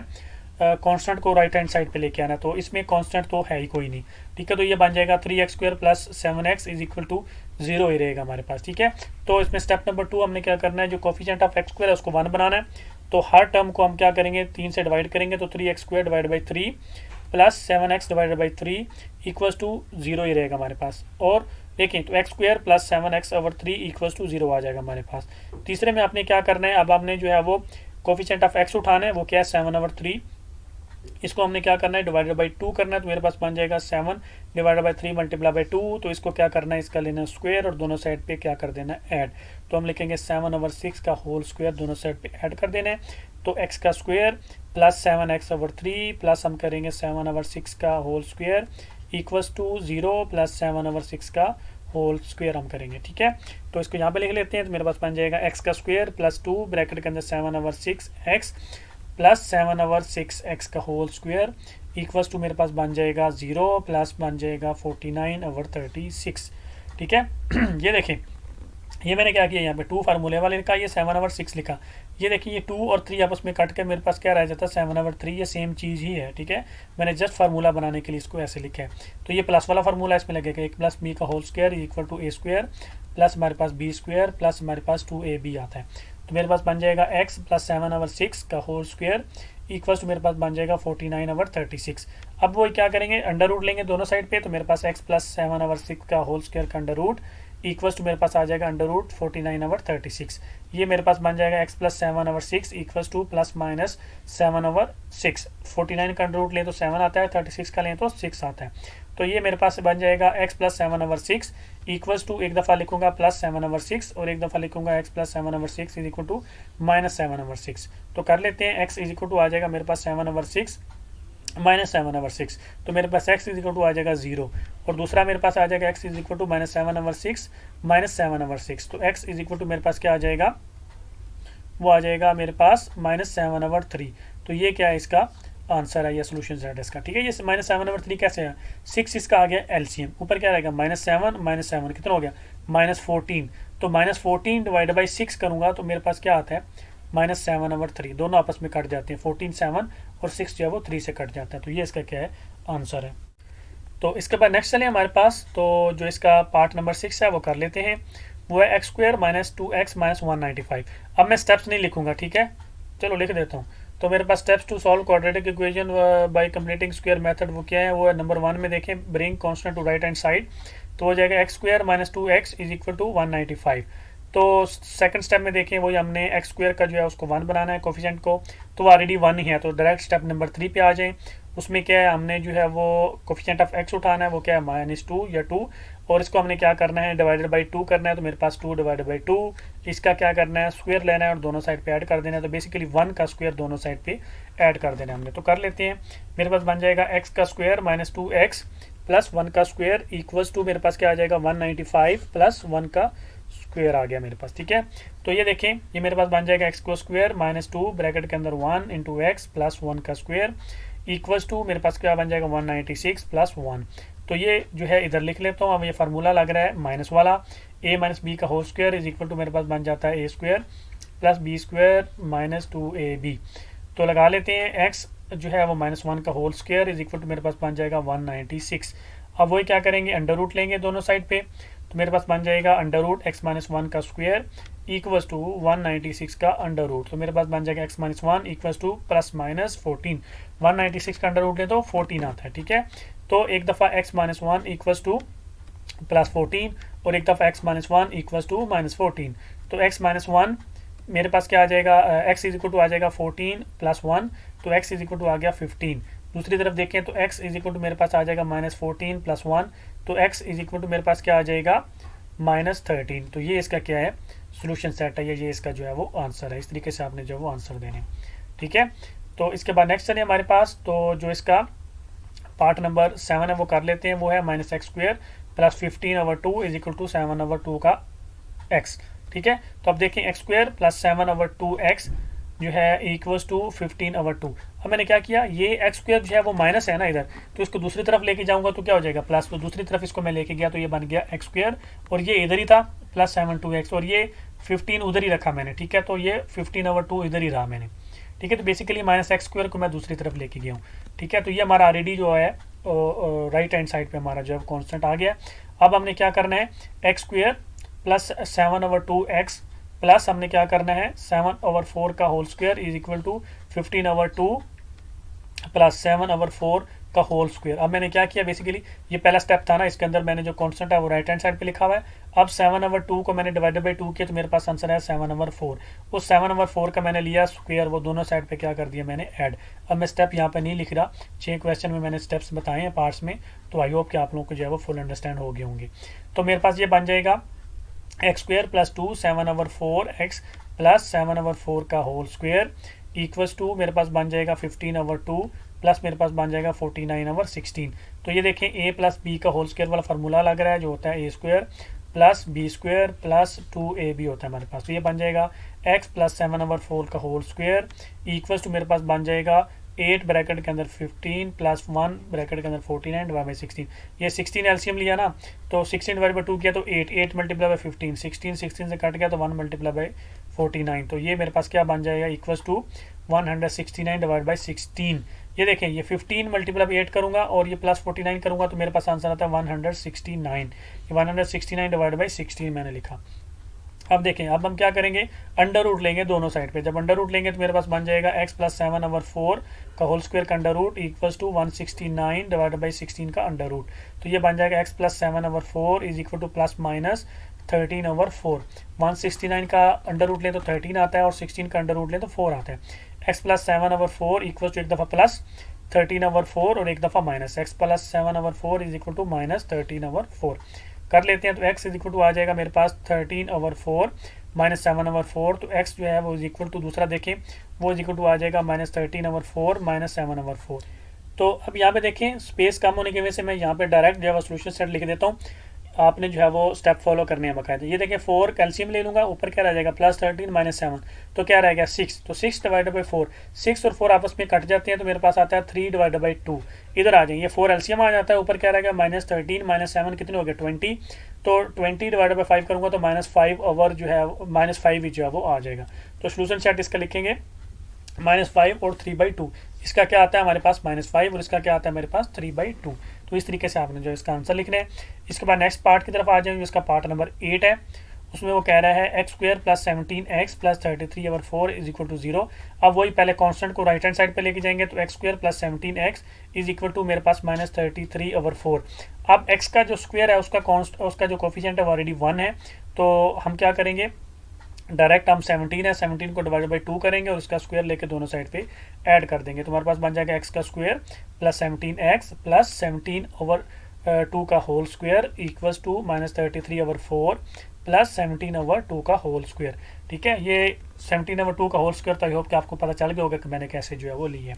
कांस्टेंट को राइट हैंड साइड पे लेके आना, तो इसमें कांस्टेंट तो है ही कोई नहीं, ठीक है। तो ये बन जाएगा 3x square plus 7x is equal to 0 ही रहेगा हमारे पास, ठीक है। तो इसमें स्टेप नंबर 2 हमने क्या करना है, जो कोफिशिएंट ऑफ x स्क्वायर है उसको 1 बनाना है, तो हर टर्म को हम क्या करेंगे 3 से डिवाइड करेंगे, तो 3x square divide by 3 plus 7x divided by 3 equals to 0 ही रहेगा हमारे पास। और देखें तो x square plus 7x over 3 equals to 0 आ जाएगा हमारे पास। तीसरे में आपने क्या करना है, अब आपने जो है वो कोफिशिएंट ऑफ x उठाना है, वो क्या है 7 ओवर 3, इसको हमने क्या करना है डिवाइडेड बाई 2 करना है, तो मेरे पास बन जाएगा 7 डिवाइडेड बाई 3 मल्टीप्लाई बाई 2, तो इसको क्या करना है, इसका लेना स्क्वायर और दोनों साइड पे क्या कर देना है ऐड, तो हम लिखेंगे 7 ओवर 6 का होल स्क्वायर दोनों साइड पे ऐड कर देना है, तो x का square plus 7x over 3 plus हम करेंगे 7 ओवर 6 का whole square equals to 0 plus 7 over 6 का होल स्क्वायर हम करेंगे, ठीक है। तो इसको यहाँ पे लिख लेते हैं, तो मेरे पास बन जाएगा x का स्क्वायर प्लस 2 ब्रैकेट के अंदर 7 over 6x plus 7 over 6x का होल स्क्वायर इक्वल्स टू मेरे पास बन जाएगा 0 प्लस बन जाएगा 49 ओवर 36, ठीक है। ये देखें, ये मैंने क्या किया यहाँ पे 2 फार्मूले वाले लिखा, ये 7 ओवर 6 लिखा, ये देखिए ये 2 और 3 आपस में कट के मेरे पास क्या रह जाता है 7 ओवर 3, ये सेम चीज़ ही है, ठीक है। मैंने जस्ट फार्मूला बनाने के लिए इसको ऐसे लिखा है, तो ये प्लस वाला फार्मूला इसमें लगेगा 1 प्लस बी का whole square equal to A square plus हमारे पास बी स्क्वायर प्लस हमारे पास 2ab आता है, तो मेरे पास बन जाएगा x प्लस 7 ओवर 6 का होल स्क्वायर इक्वल्स टू मेरे पास बन जाएगा 49 ओवर 36। अब वो क्या करेंगे, अंडर रूट लेंगे दोनों साइड पे, तो मेरे पास x प्लस 7 ओवर 6 का होल स्क्वायर का अंडर रूट इक्वल्स टू मेरे पास आ जाएगा अंडर रूट 49 ओवर 36। ये मेरे पास बन जाएगा x plus 7 over 6 equals to plus minus 7 over 6, 49 का अंडर रूट लें तो 7 आता है, 36 का लें तो 6 आता है, तो ये मेरे पास बन जाएगा x plus 7 over 6 equals to एक दफ़ा लिखूंगा प्लस 7 ओवर 6 और एक दफ़ा लिखूंगा x plus 7 over 6 is equal to minus 7 over 6। तो कर लेते हैं, x इज इक्वल टू आ जाएगा मेरे पास 7 ओवर 6 माइनस 7 ओवर 6, तो मेरे पास x इज इक्वल टू आ जाएगा 0, और दूसरा मेरे पास आ जाएगा x is equal to minus 7 over 6 minus 7 over 6, तो x इज इक्वल टू मेरे पास क्या आ जाएगा, वो आ जाएगा मेरे पास माइनस 7 ओवर 3। तो ये क्या है इसका आंसर है, या सोल्यूशन सेट है इसका, ठीक है। ये माइनस 7 ओवर 3 कैसे है, 6 इसका आ गया एलसीएम, ऊपर क्या रहेगा -7 कितना हो गया -14, तो -14 डिवाइड बाई 6 करूंगा तो मेरे पास क्या आता है -7/3 दोनों आपस में कट जाते हैं। 14 7 और 6 जो है वो 3 से कट जाता है। तो ये इसका क्या है, आंसर है। तो इसके बाद नेक्स्ट चले हमारे पास, तो जो इसका पार्ट नंबर 6 है वो कर लेते हैं। वो है x² - 2x - 195। अब मैं स्टेप्स नहीं लिखूंगा, ठीक है, चलो लिख देता हूँ। तो मेरे पास steps to solve quadratic equation by completing square method वो क्या है, वो है नंबर 1 में देखें, bring constant to right hand side. तो हो जाएगा x² - 2x = 195। तो सेकंड स्टेप में देखें, वही हमने x² का जो है उसको 1 बनाना है कोफिशिएंट को, तो ऑलरेडी 1 ही है। तो डायरेक्ट स्टेप नंबर 3 पे आ जाए। उसमें क्या है, हमने जो है वो कोफिशिएंट ऑफ x उठाना है, वो क्या है -2 या 2, और इसको हमने क्या करना है, डिवाइडेड बाई 2 करना है। तो मेरे पास 2 / 2, इसका क्या करना है, स्क्वायर लेना है और दोनों साइड पे ऐड कर देना है। तो बेसिकली 1 का स्क्वायर दोनों साइड पे ऐड कर देना है हमने। तो कर लेते हैं। मेरे पास बन जाएगा x का स्क्वायर - 2x + 1 का स्क्वायर इक्वल्स टू मेरे पास क्या आ जाएगा 195 + 1 का स्क्वायर आ गया मेरे पास, ठीक है। तो ये देखें, ये मेरे पास बन जाएगा x को स्क्वायर -2 ब्रैकेट के अंदर 1 × x + 1 का स्क्वायर इक्वल्स टू मेरे पास क्या बन जाएगा 196 + 1। तो ये जो है इधर लिख लेता हूँ। अब ये फार्मूला लग रहा है माइनस वाला, a - b का होल स्क्वायर = मेरे पास बन जाता है a² + b² - 2ab। तो लगा लेते हैं, x जो है वो -1 का होल स्क्वायर = मेरे पास बन जाएगा 196। अब वही क्या करेंगे, अंडर रूट लेंगे दोनों साइड पे। तो मेरे पास बन जाएगा √x - 1 का स्क्वायर इक्वल्स टू 196 का अंडर रूट। तो मेरे पास बन जाएगा x - 1 इक्वल्स टू +-14। 196 का अंडर रूट ले तो 14 आता है, ठीक है। तो एक दफ़ा x - 1 इक्वल्स टू +14 और एक दफ़ा x - 1 इक्वल्स टू -14। तो x - 1 मेरे पास क्या आ जाएगा, x = आ जाएगा 14 + 1, तो x = आ गया 15। दूसरी तरफ देखें तो x = मेरे पास आ जाएगा -14 + 1, तो x = मेरे पास क्या आ जाएगा -13। तो ये इसका क्या है, सोल्यूशन सेट है, ये इसका जो है वो आंसर है। इस तरीके से आपने जो वो आंसर देने, ठीक है। तो इसके बाद नेक्स्ट चलिए हमारे पास, तो जो इसका पार्ट नंबर 7 है वो कर लेते हैं। वो है -x² + 15/2 = 7/2 का x, ठीक है। तो अब देखें x² + 7/2x जो है इक्वल्स टू 15/2। अब मैंने क्या किया, ये x² जो है वो माइनस है ना इधर, तो इसको दूसरी तरफ लेके जाऊंगा तो क्या हो जाएगा प्लस। तो दूसरी तरफ इसको मैं लेके गया तो ये बन गया x² और ये इधर ही था +7/2x और ये 15 उधर ही रखा मैंने, ठीक है। तो ये 15/2 इधर ही रहा मैंने, ठीक है। तो बेसिकली -x² को मैं दूसरी तरफ लेके गया हूँ, ठीक है। तो ये हमारा ऑलरेडी जो है राइट हैंड साइड पे हमारा जो है कॉन्स्टेंट आ गया। अब हमने क्या करना है, x² + 7/2x प्लस हमने क्या करना है 7/4 का होल स्क्वायर = 15/2 + 7/4 का होल स्क्वायर। अब मैंने क्या किया, बेसिकली ये पहला स्टेप था ना, इसके अंदर मैंने जो कांस्टेंट है वो राइट हैंड साइड पे लिखा हुआ है। अब 7/2 को मैंने डिवाइडेड बाई 2 किया तो मेरे पास आंसर है 7/4। उस 7/4 का मैंने लिया स्क्वायर, वो दोनों साइड पे क्या कर दिया मैंने ऐड। अब मैं स्टेप यहाँ पे नहीं लिख रहा, 6 क्वेश्चन में मैंने स्टेप्स बताए हैं पार्ट्स में, तो आई होप कि आप लोगों को जो है वो फुल अंडरस्टैंड हो गए होंगे। तो मेरे पास ये बन जाएगा x² + 2 7/4x + 7/4 का होल स्क्वायर इक्वल्स टू मेरे पास बन जाएगा 15/2 प्लस मेरे पास बन जाएगा 49/16। तो ये देखें a + b का होल स्क्वायर वाला फार्मूला लग रहा है, जो होता है a² + b² + 2ab होता है हमारे पास। तो ये बन जाएगा x + 7/4 का होल स्क्वायर इक्वल्स टू मेरे पास बन जाएगा 8 ब्रैकेट के अंदर 15 + 1 ब्रैकेट के अंदर 49 डिवाइड बाई 16। ये 16 एलसीएम लिया ना, तो 16 डिवाइड बाई 2 किया तो 8 × 15 16 16 से कट गया तो 1 × 49। तो ये मेरे पास क्या बन जाएगा इक्वल्स टू 169 डिवाइड बाई 16। ये देखें, ये 15 × 8 करूंगा और ये +49 करूंगा तो मेरे पास आंसर आता है 169। 169 डिवाइड बाई 16 मैंने लिखा। अब देखें, अब हम क्या करेंगे, अंडर रूट लेंगे दोनों साइड पे। जब अंडर रूट लेंगे तो मेरे पास बन जाएगा x + 7/4 का होल स्क्वायर का under root equals to 169 divide by 16 का अंडर रूट। तो ये बन जाएगा x + 7/4 = ±13/4। 169 का अंडर रूट लें तो 13 आता है और 16 का अंडर रूट लें तो 4 आता है। x + 7/4 इक्वल्स टू एक दफ़ा प्लस 13/4 और एक दफ़ा माइनस। x + 7/4 = -13/4 कर लेते हैं। तो x = आ जाएगा मेरे पास 13/4 - 7/4। तो x जो है वो इक्वल टू दूसरा देखें, वो इक्वल आ जाएगा -13/4 - 7/4। तो अब यहाँ पे देखें, स्पेस कम होने की वजह से मैं यहाँ पे डायरेक्ट जो है सोल्यूशन सेट लिख देता हूँ। आपने जो है वो स्टेप फॉलो करने हैं बकायदा। ये देखें, 4 कैल्शियम ले लूँगा, ऊपर क्या रह जाएगा +13 - 7, तो क्या रहेगा 6। तो 6 डिवाइडेड बाई 4, 6 और 4 आपस में कट जाते हैं तो मेरे पास आता है 3 डिवाइडेड बाई 2। इधर आ जाएंगे, 4 एलसीएम आ जाता है, ऊपर क्या रहेगा -13 - 7 कितने हो गए 20। तो 20 डिवाइडेड बाई 5 करूँगा तो -5 ओवर जो है -5 जो है वो आ जाएगा। तो सोल्यूशन सेट इसका लिखेंगे -5 और 3/2। इसका क्या आता है हमारे पास -5 और इसका क्या आता है मेरे पास 3/2। तो इस तरीके से आपने जो इसका आंसर लिखना है। इसके बाद नेक्स्ट पार्ट की तरफ आ जाएंगे, इसका पार्ट नंबर 8 है। उसमें वो कह रहा है x² + 17x + 33/4 = 0। अब वही पहले कांस्टेंट को राइट हैंड साइड पे लेके जाएंगे, तो x² + 17x = मेरे पास -33/4। अब x का जो स्क्वायर है उसका जो कोफिशिएंट है वो ऑलरेडी 1 है, तो हम क्या करेंगे, डायरेक्ट हम 17 है, 17 को डिवाइड बाई 2 करेंगे और उसका स्क्वायर लेके दोनों साइड पे ऐड कर देंगे। तो हमारे पास बन जाएगा x का स्क्वायर + 17x + 17/2 का होल स्क्वायर = -33/4 + 17/2 का होल स्क्वायर। ठीक है, ये 17/2 का होल स्क्वायर, तो आई होप कि आपको पता चल गया होगा कि मैंने कैसे जो है वो ली है।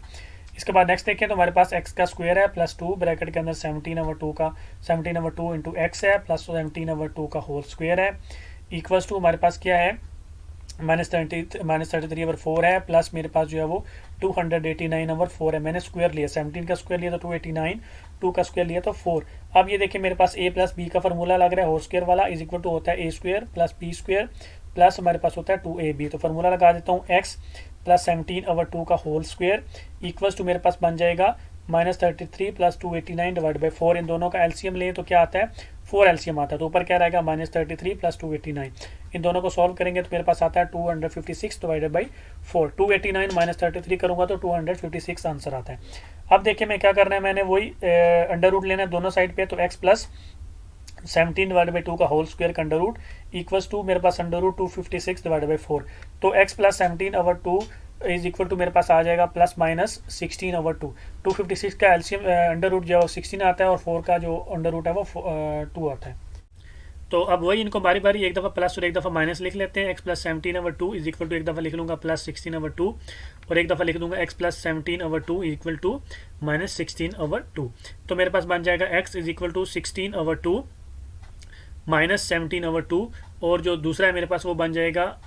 इसके बाद नेक्स्ट देखें तो हमारे पास x का स्क्वायर है +2 ब्रैकेट के अंदर 17/2 का 17/2 × x है + 17/2 का होल स्क्वायर है = हमारे पास क्या है -33/4 है, प्लस मेरे पास जो है वो 289/4 है। मैंने स्क्वायर लिया, 17 का स्क्वायर लिया तो 289, 2 का स्क्वायर लिया तो 4। अब ये देखिए मेरे पास a + b का फार्मूला लग रहा है, होल स्क्वायर वाला = होता है a² + b² प्लस हमारे पास होता है 2ab। तो फार्मूला लगा देता हूँ, x + 17/2 का होल स्क्वायर = मेरे पास बन जाएगा -33 + 289/4। इन दोनों का एलसीएम लें तो क्या आता है 4 एलसीएम आता है, तो ऊपर क्या रहेगा -33 + 289। इन दोनों को सॉल्व करेंगे तो मेरे पास आता है 256/4। 289 -33 करूंगा तो 256 आंसर आता है। अब देखिए मैं क्या करना है, मैंने वही अंडर रूट लेना है दोनों साइड पे, तो x + 17/2 का होल स्क्वायर का अंडर रूट = मेरे पास √256/4। तो x + 17/2 = मेरे पास आ जाएगा ±16/2। 256 का एलसीएम अंडर रूट जो 16 आता है और 4 का जो अंडर रूट है वो 2 आता है। तो अब वही इनको बारी बारी एक दफ़ा प्लस और एक दफ़ा माइनस लिख लेते हैं। x + 17/2 = एक दफ़ा लिख लूँगा +16/2 और एक दफ़ा लिख दूंगा x + 17/2 = -16/2। तो मेरे पास बन जाएगा x = 16/2 -17/2 और जो दूसरा है मेरे पास वो बन जाएगा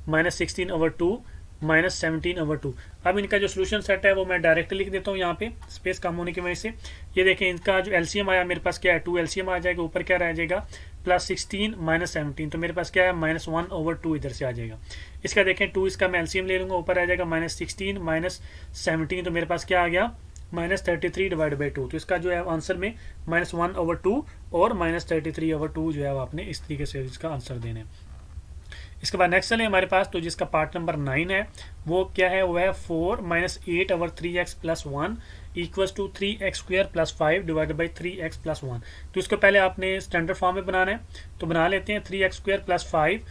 -16/2 -17/2। अब इनका जो सोल्यूशन सेट है वो मैं डायरेक्ट लिख देता हूँ यहाँ पे, स्पेस कम होने की वजह से। ये देखें इनका जो एलसीएम आया मेरे पास क्या है 2 एलसीएम आ जाएगा, ऊपर क्या रह जाएगा +16 -17, तो मेरे पास क्या है -1/2 इधर से आ जाएगा। इसका देखें 2 इसका मैं एलसीएम ले लूँगा, ऊपर आ जाएगा -16 -17, तो मेरे पास क्या आ गया -33/2। तो इसका जो है आंसर में -1/2 और -33/2 जो है वो आपने इस तरीके से इसका आंसर देने हैं। इसके बाद नेक्स्ट चले हमारे पास, तो जिसका पार्ट नंबर 9 है वो क्या है, वो है 4 - 8/3x + 1 = 3x² + 5 / 3x + 1। तो इसको पहले आपने स्टैंडर्ड फॉर्म में बनाना है, तो बना लेते हैं 3x² + 5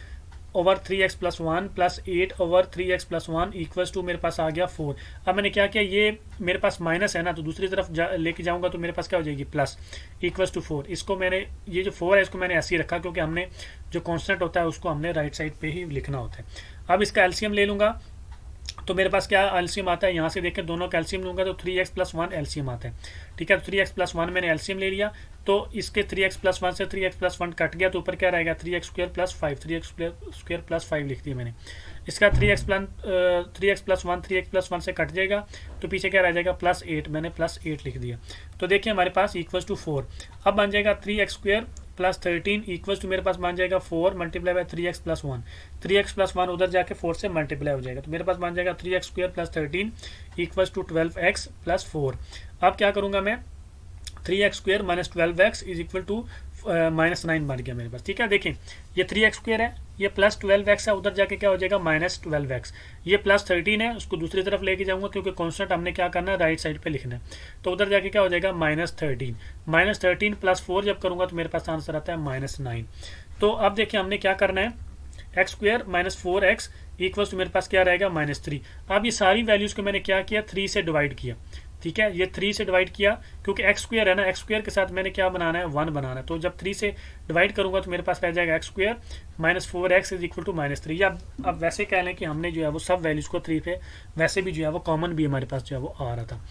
/ 3x + 1 + 8/3x + 1 = मेरे पास आ गया 4। अब मैंने क्या किया, ये मेरे पास माइनस है ना, तो दूसरी तरफ लेके जाऊंगा तो मेरे पास क्या हो जाएगी प्लस = 4। इसको मैंने ये जो 4 है इसको मैंने ऐसे ही रखा, क्योंकि हमने जो कांस्टेंट होता है उसको हमने राइट साइड पे ही लिखना होता है। अब इसका एलसीएम ले लूँगा, तो मेरे पास क्या एलसीएम आता है, यहाँ से देखें दोनों का एलसीएम लूँगा तो 3x + 1 एलसीएम आता है। ठीक है, तो 3x + 1 मैंने एलसीएम ले लिया, तो इसके 3x + 1 से 3x + 1 कट गया, तो ऊपर क्या रहेगा 3x² + 5, 3x² + 5 लिख दिया मैंने। इसका 3x + 1 3x + 1 से कट जाएगा, तो पीछे क्या रह जाएगा +8, मैंने +8 लिख दिया। तो देखिए हमारे पास = 4। अब बन जाएगा 3x² + 13 = मेरे पास बन जाएगा 4 × 3x + 1। 3x + 1 उधर जाके 4 से मल्टीप्लाई हो जाएगा, तो मेरे पास बन जाएगा 3x² + 13 = 12x + 4। अब क्या करूँगा मैं, 3x² - 12x = -9 बन गया मेरे पास। ठीक है, देखें ये 3x² है, ये +12x है, उधर जाके क्या हो जाएगा -12x। ये +13 है, उसको दूसरी तरफ लेके जाऊंगा क्योंकि कांस्टेंट हमने क्या करना है राइट साइड पे लिखना है, तो उधर जाके क्या हो जाएगा -13। -13 + 4 जब करूंगा तो मेरे पास आंसर आता है -9। तो अब देखिए हमने क्या करना है, x² - 4x = मेरे पास क्या रहेगा -3। अब ये सारी वैल्यूज को मैंने क्या किया 3 से डिवाइड किया। ठीक है, ये 3 से डिवाइड किया क्योंकि x² है ना, x² के साथ मैंने क्या बनाना है 1 बनाना है, तो जब 3 से डिवाइड करूंगा तो मेरे पास रह जाएगा x² - 4x = -3। या अब वैसे कह लें कि हमने जो है वो सब वैल्यूज को 3 पे वैसे भी जो है वो कॉमन भी हमारे पास जो है वो आ रहा था।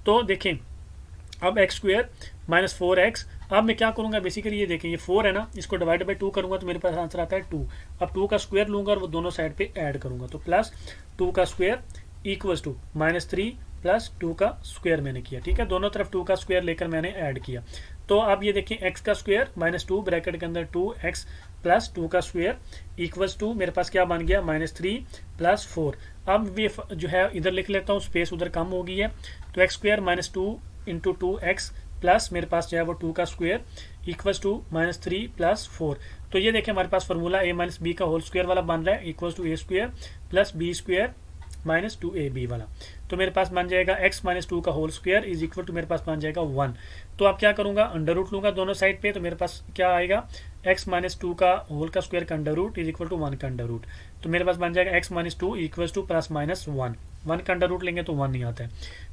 तो देखें अब x² - 4x, अब मैं क्या करूंगा बेसिकली, ये देखें ये 4 है ना, इसको डिवाइड बाई 2 करूंगा तो मेरे पास आंसर आता है 2। अब 2 का स्क्वायर लूंगा और वो दोनों साइड पे ऐड करूंगा, तो +2 का स्क्वायर = -3 प्लस 2 का स्क्वायर मैंने किया, ठीक है। दोनों तरफ 2 का स्क्वायर लेकर मैंने ऐड किया। तो अब ये देखिए x का स्क्वायर माइनस 2 ब्रैकेट के अंदर 2x प्लस 2 का स्क्वायर इक्वल्स टू मेरे पास क्या बन गया -3 प्लस 4। अब ये जो है इधर लिख लेता हूँ, स्पेस उधर कम हो गई है, तो x square minus 2 into 2x plus मेरे पास जो है वो 2 का स्क्वायर इक्वल्स टू -3 प्लस 4। तो ये देखिए हमारे पास फॉर्मूला a माइनस बी का होल स्क्वायर वाला बन रहा है, equals to a square plus B square minus 2ab वाला। तो मेरे पास बन जाएगा x माइनस 2 का whole square is equal to मेरे पास बन जाएगा 1। तो अब क्या करूंगा, अंडर रूट लूंगा दोनों साइड पे, तो मेरे पास क्या आएगा, x माइनस 2 का होल का स्क्वायर का under root is equal to 1 का अंडर रूट। तो मेरे पास बन जाएगा x minus 2 equal to plus minus 1 का अंडर रूट लेंगे तो 1 नहीं आता है।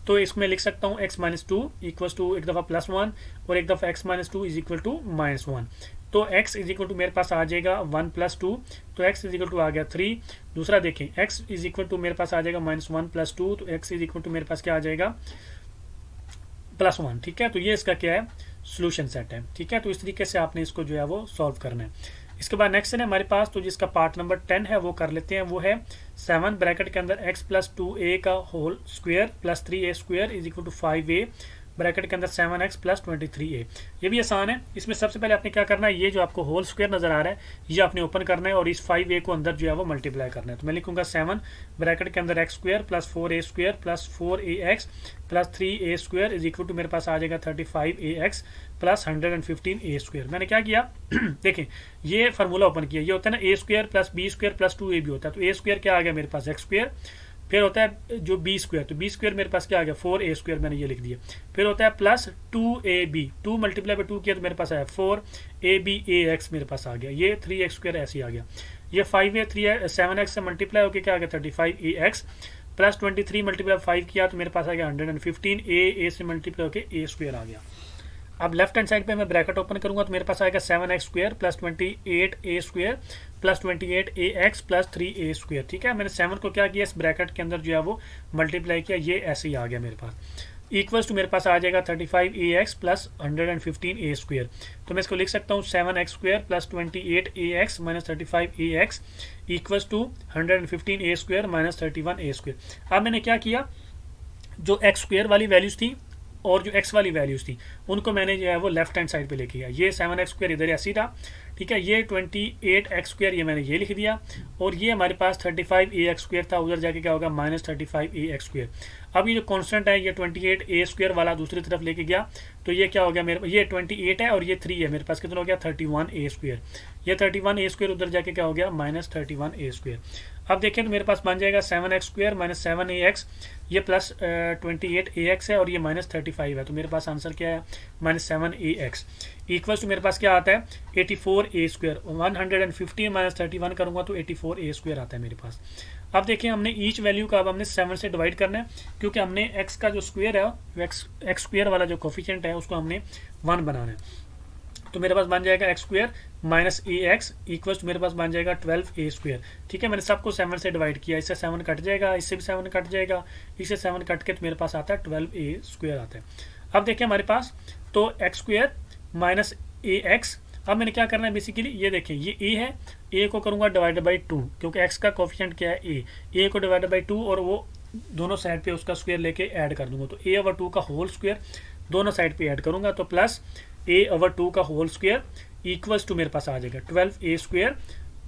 तो इसमें लिख सकता हूँ x माइनस 2 इक्वल टू एक दफ़ा +1 और एक दफ़ा x minus 2 is equal to -1। तो x इज इक्वल टू मेरे पास आ जाएगा 1 प्लस 2, तो x इज इक्वल टू आ गया 3। दूसरा देखें x इज इक्वल टू मेरे पास आ जाएगा -1 प्लस 2, तो x इज इक्वल टू मेरे पास क्या आ जाएगा +1, ठीक है। तो ये इसका क्या है, सोल्यूशन सेट है, ठीक है। तो इस तरीके से आपने इसको जो है वो सॉल्व करना है। इसके बाद नेक्स्ट है हमारे पास, तो जिसका पार्ट नंबर 10 है वो कर लेते हैं। वो है 7 ब्रैकेट के अंदर x प्लस 2a का whole square plus 3a square is equal to 5a bracket के अंदर 7x प्लस 23a। ये भी आसान है। इसमें सबसे पहले आपने क्या करना है, ये जो आपको होल स्क्वायर नजर आ रहा है ये आपने ओपन करना है और इस 5a को अंदर जो है वो मल्टीप्लाई करना है। तो मैं लिखूंगा 7 ब्रैकेट के अंदर x square plus 4a square plus 4ax plus 3a square is equal to मेरे पास आ जाएगा 35ax प्लस 115a स्क्वायर। मैंने क्या किया देखें, ये फार्मूला ओपन किया, ये होता है ना a square plus b square plus 2ab होता है। तो a स्क्वायर क्या आ गया मेरे पास x स्क्वायर, फिर होता है जो b स्क्वायर, तो b स्क्वायर मेरे पास क्या आ गया 4a स्क्वायर, मैंने ये लिख दिया। फिर होता है प्लस 2ab, 2 मल्टीप्लाई बाय 2 किया तो मेरे पास आया 4abax मेरे पास आ गया। ये 3x स्क्वायर ऐसे ही आ गया। ये 5a 7x से मल्टीप्लाई होकर क्या आ गया 35ax प्लस 23 मल्टीप्लाई 5 किया तो मेरे पास आ गया 115a से मल्टीप्लाई होकर a स्क्वायर आ गया। अब लेफ्ट हैंड साइड पे मैं ब्रैकेट ओपन करूंगा तो मेरे पास आएगा 7x square plus 28a square plus 28ax plus 3a square, ठीक है। मैंने 7 को क्या किया, इस ब्रैकेट के अंदर जो है वो मल्टीप्लाई किया, ये ऐसे ही आ गया मेरे पास। इक्वल्स टू मेरे पास आ जाएगा 35ax प्लस 115a स्क्वायर। तो मैं इसको लिख सकता हूँ 7x square plus 28ax minus 35ax equals to 115a square minus 31a square. अब मैंने क्या किया, जो x स्क्वायर वाली वैल्यूज थी और जो x वाली वैल्यूज थी उनको मैंने जो है वो लेफ्ट हैंड साइड पे लेके गया। ये 7x स्क्वायर इधर ऐसी था, ठीक है। ये 28x स्क्वायर ये मैंने ये लिख दिया और ये हमारे पास 35ax स्क्वायर था, उधर जाके क्या होगा -35ax स्क्वायर। अब ये जो कांस्टेंट है ये 28a स्क्वायर वाला दूसरी तरफ लेके गया, तो ये क्या हो गया मेरे, ये 28 है और ये 3 है, मेरे पास कितना हो गया 31a स्क्वायर। ये 31a स्क्वायर उधर जाके क्या हो गया -31a स्क्वायर। अब देखें तो मेरे पास बन जाएगा 7x स्क्वायर माइनस 7ax, ये प्लस 28ax है और ये -35 है। तो मेरे पास आंसर क्या है -7ax इक्वल्स टू मेरे पास क्या आता है 84a स्क्वायर। 115 माइनस 31 करूंगा तो 84a स्क्वायर आता है मेरे पास। अब देखिए हमने ईच वैल्यू का अब हमने 7 से डिवाइड करना है, क्योंकि हमने x का जो स्क्वायर है एक्स स्क्वायर वाला जो कोफिशिएंट है उसको हमने 1 बनाना है। तो मेरे पास बन जाएगा x square minus ax equals मेरे पास बन जाएगा 12a स्क्वायर, ठीक है। मैंने सबको 7 से डिवाइड किया, इससे 7 कट जाएगा, इससे भी 7 कट जाएगा, इससे 7 कट के तो मेरे पास आता है 12a स्क्वायर आता है। अब देखिए हमारे पास तो x स्क्वायर माइनस ax। अब मैंने क्या करना है बेसिकली, ये देखें ये a है, a को करूंगा डिवाइडेड बाई 2, क्योंकि x का कोफिशिएंट क्या है a को डिवाइडेड बाई 2 और वो दोनों साइड पे उसका स्क्वायर लेके ऐड कर दूंगा। तो a/2 का होल स्क्वायर दोनों साइड पे ऐड करूंगा तो प्लस a/2 का होल स्क्वायर इक्वल्स टू मेरे पास आ जाएगा 12a स्क्वायर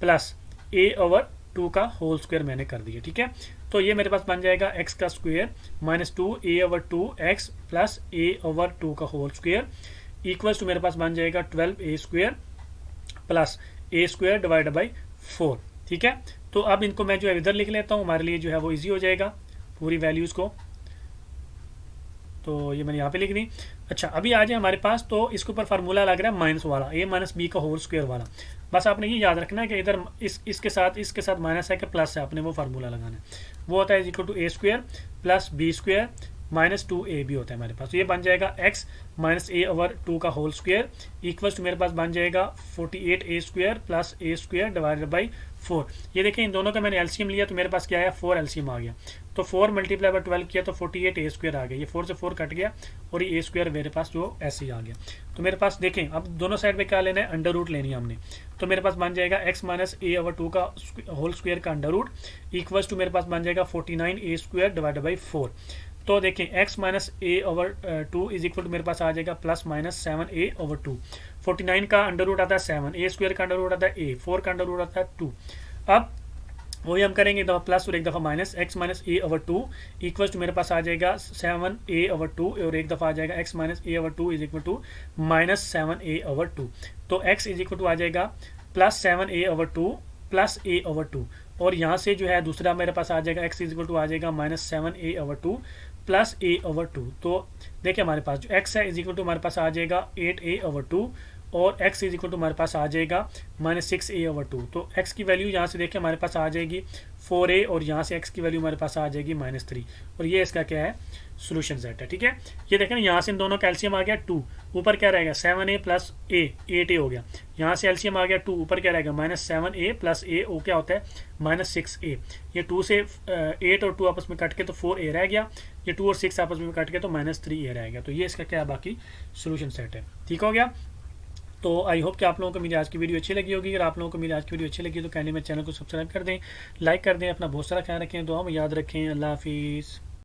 प्लस a/2 का होल स्क्वायर मैंने कर दिया, ठीक है। तो ये मेरे पास बन जाएगा x का square minus 2a/2x plus a/2 का होल स्क्वायर इक्वल्स टू मेरे पास बन जाएगा 12a square plus a square divided by 4, ठीक है। तो अब इनको मैं जो है इधर लिख लेता हूँ, हमारे लिए जो है वो इजी हो जाएगा पूरी वैल्यूज़ को। तो ये मैंने यहाँ पे लिख दी। अच्छा अभी आ जाए हमारे पास, तो इसके ऊपर फार्मूला लग रहा है माइनस वाला, a माइनस बी का होल स्क्वायर वाला। बस आपने ये याद रखना है कि इधर इसके साथ माइनस है कि प्लस है, आपने वो फार्मूला लगाना है। वो होता है equal to a square plus B square minus 2ab होता है हमारे पास। तो ये बन जाएगा x माइनस a/2 का होल स्क्वायर इक्वल्स टू मेरे पास बन जाएगा 48a square plus a square divided by 4। ये देखें इन दोनों का मैंने एलसीएम लिया तो मेरे पास क्या है 4 एलसीएम आ गया। तो 4 मल्टीप्लाई बाई 12 किया तो 48a स्क्वायर आ गया। ये 4 से 4 कट गया और ये a स्क्वायर मेरे पास जो ऐसे ही आ गया। तो मेरे पास देखें अब दोनों साइड पे क्या लेना है, अंडर रूट लेनी है हमने। तो मेरे पास बन जाएगा x माइनस a/2 का होल स्क्वायर का अंडर रूट इक्वल्स टू मेरे पास बन जाएगा 49a स्क्वायर डिवाइडेड बाई 4। तो देखिए x minus A over 2 is equal to मेरे पास आ जाएगा प्लस माइनस 7a ओवर 2। 49 का अंडर रूट आता है 7, ए स्क्वायर का अंडर रूट आता है a, 4 का अंडर रूट आता है 2। अब वही हम करेंगे, एक दफ़ा प्लस और एक दफ़ा minus, x minus A over 2 equal to मेरे पास आ जाएगा 7a ओवर 2 और एक दफ़ा आ जाएगा x minus A over 2 is equal to minus 7a over 2। तो x इज इक्वल टू आ जाएगा plus 7a over 2 plus a over 2, और यहाँ से जो है दूसरा मेरे पास आ जाएगा x इज इक्वल टू आ जाएगा minus 7a over 2 plus a over 2। तो देखिए हमारे पास जो x है इज इक्वल टू हमारे पास आ जाएगा 8a ओवर 2 और x इज इक्वल टू हमारे पास आ जाएगा माइनस 6a ओवर 2। तो x की वैल्यू यहाँ से देखिए हमारे पास आ जाएगी 4a और यहाँ से x की वैल्यू हमारे पास आ जाएगी माइनस 3, और ये इसका क्या है सोल्यूशन सेट है। ठीक है, ये देखें ना, यहाँ से इन दोनों का एलसीएम आ गया 2, ऊपर क्या रहेगा 7a प्लस a, 8a हो गया। यहाँ से एलसीएम आ गया 2, ऊपर क्या रहेगा माइनस 7a प्लस a, वो क्या होता है माइनस 6a। ये 2 से 8 और 2 आपस में कट के तो 4a रह गया, ये 2 और 6 आपस में कट के तो माइनस 3a रह गया। तो ये इसका क्या है बाकी सोल्यूशन सेट है। ठीक हो गया। तो आई होप कि आप लोगों को मेरी आज की वीडियो अच्छी लगी होगी। अगर आप लोगों को मेरी आज की वीडियो अच्छी लगी तो काइंडली मेरे चैनल को सब्सक्राइब कर दें, लाइक कर दें, अपना बहुत सारा ख्याल रखें, दुआ में याद रखें। अल्लाह हाफिज़।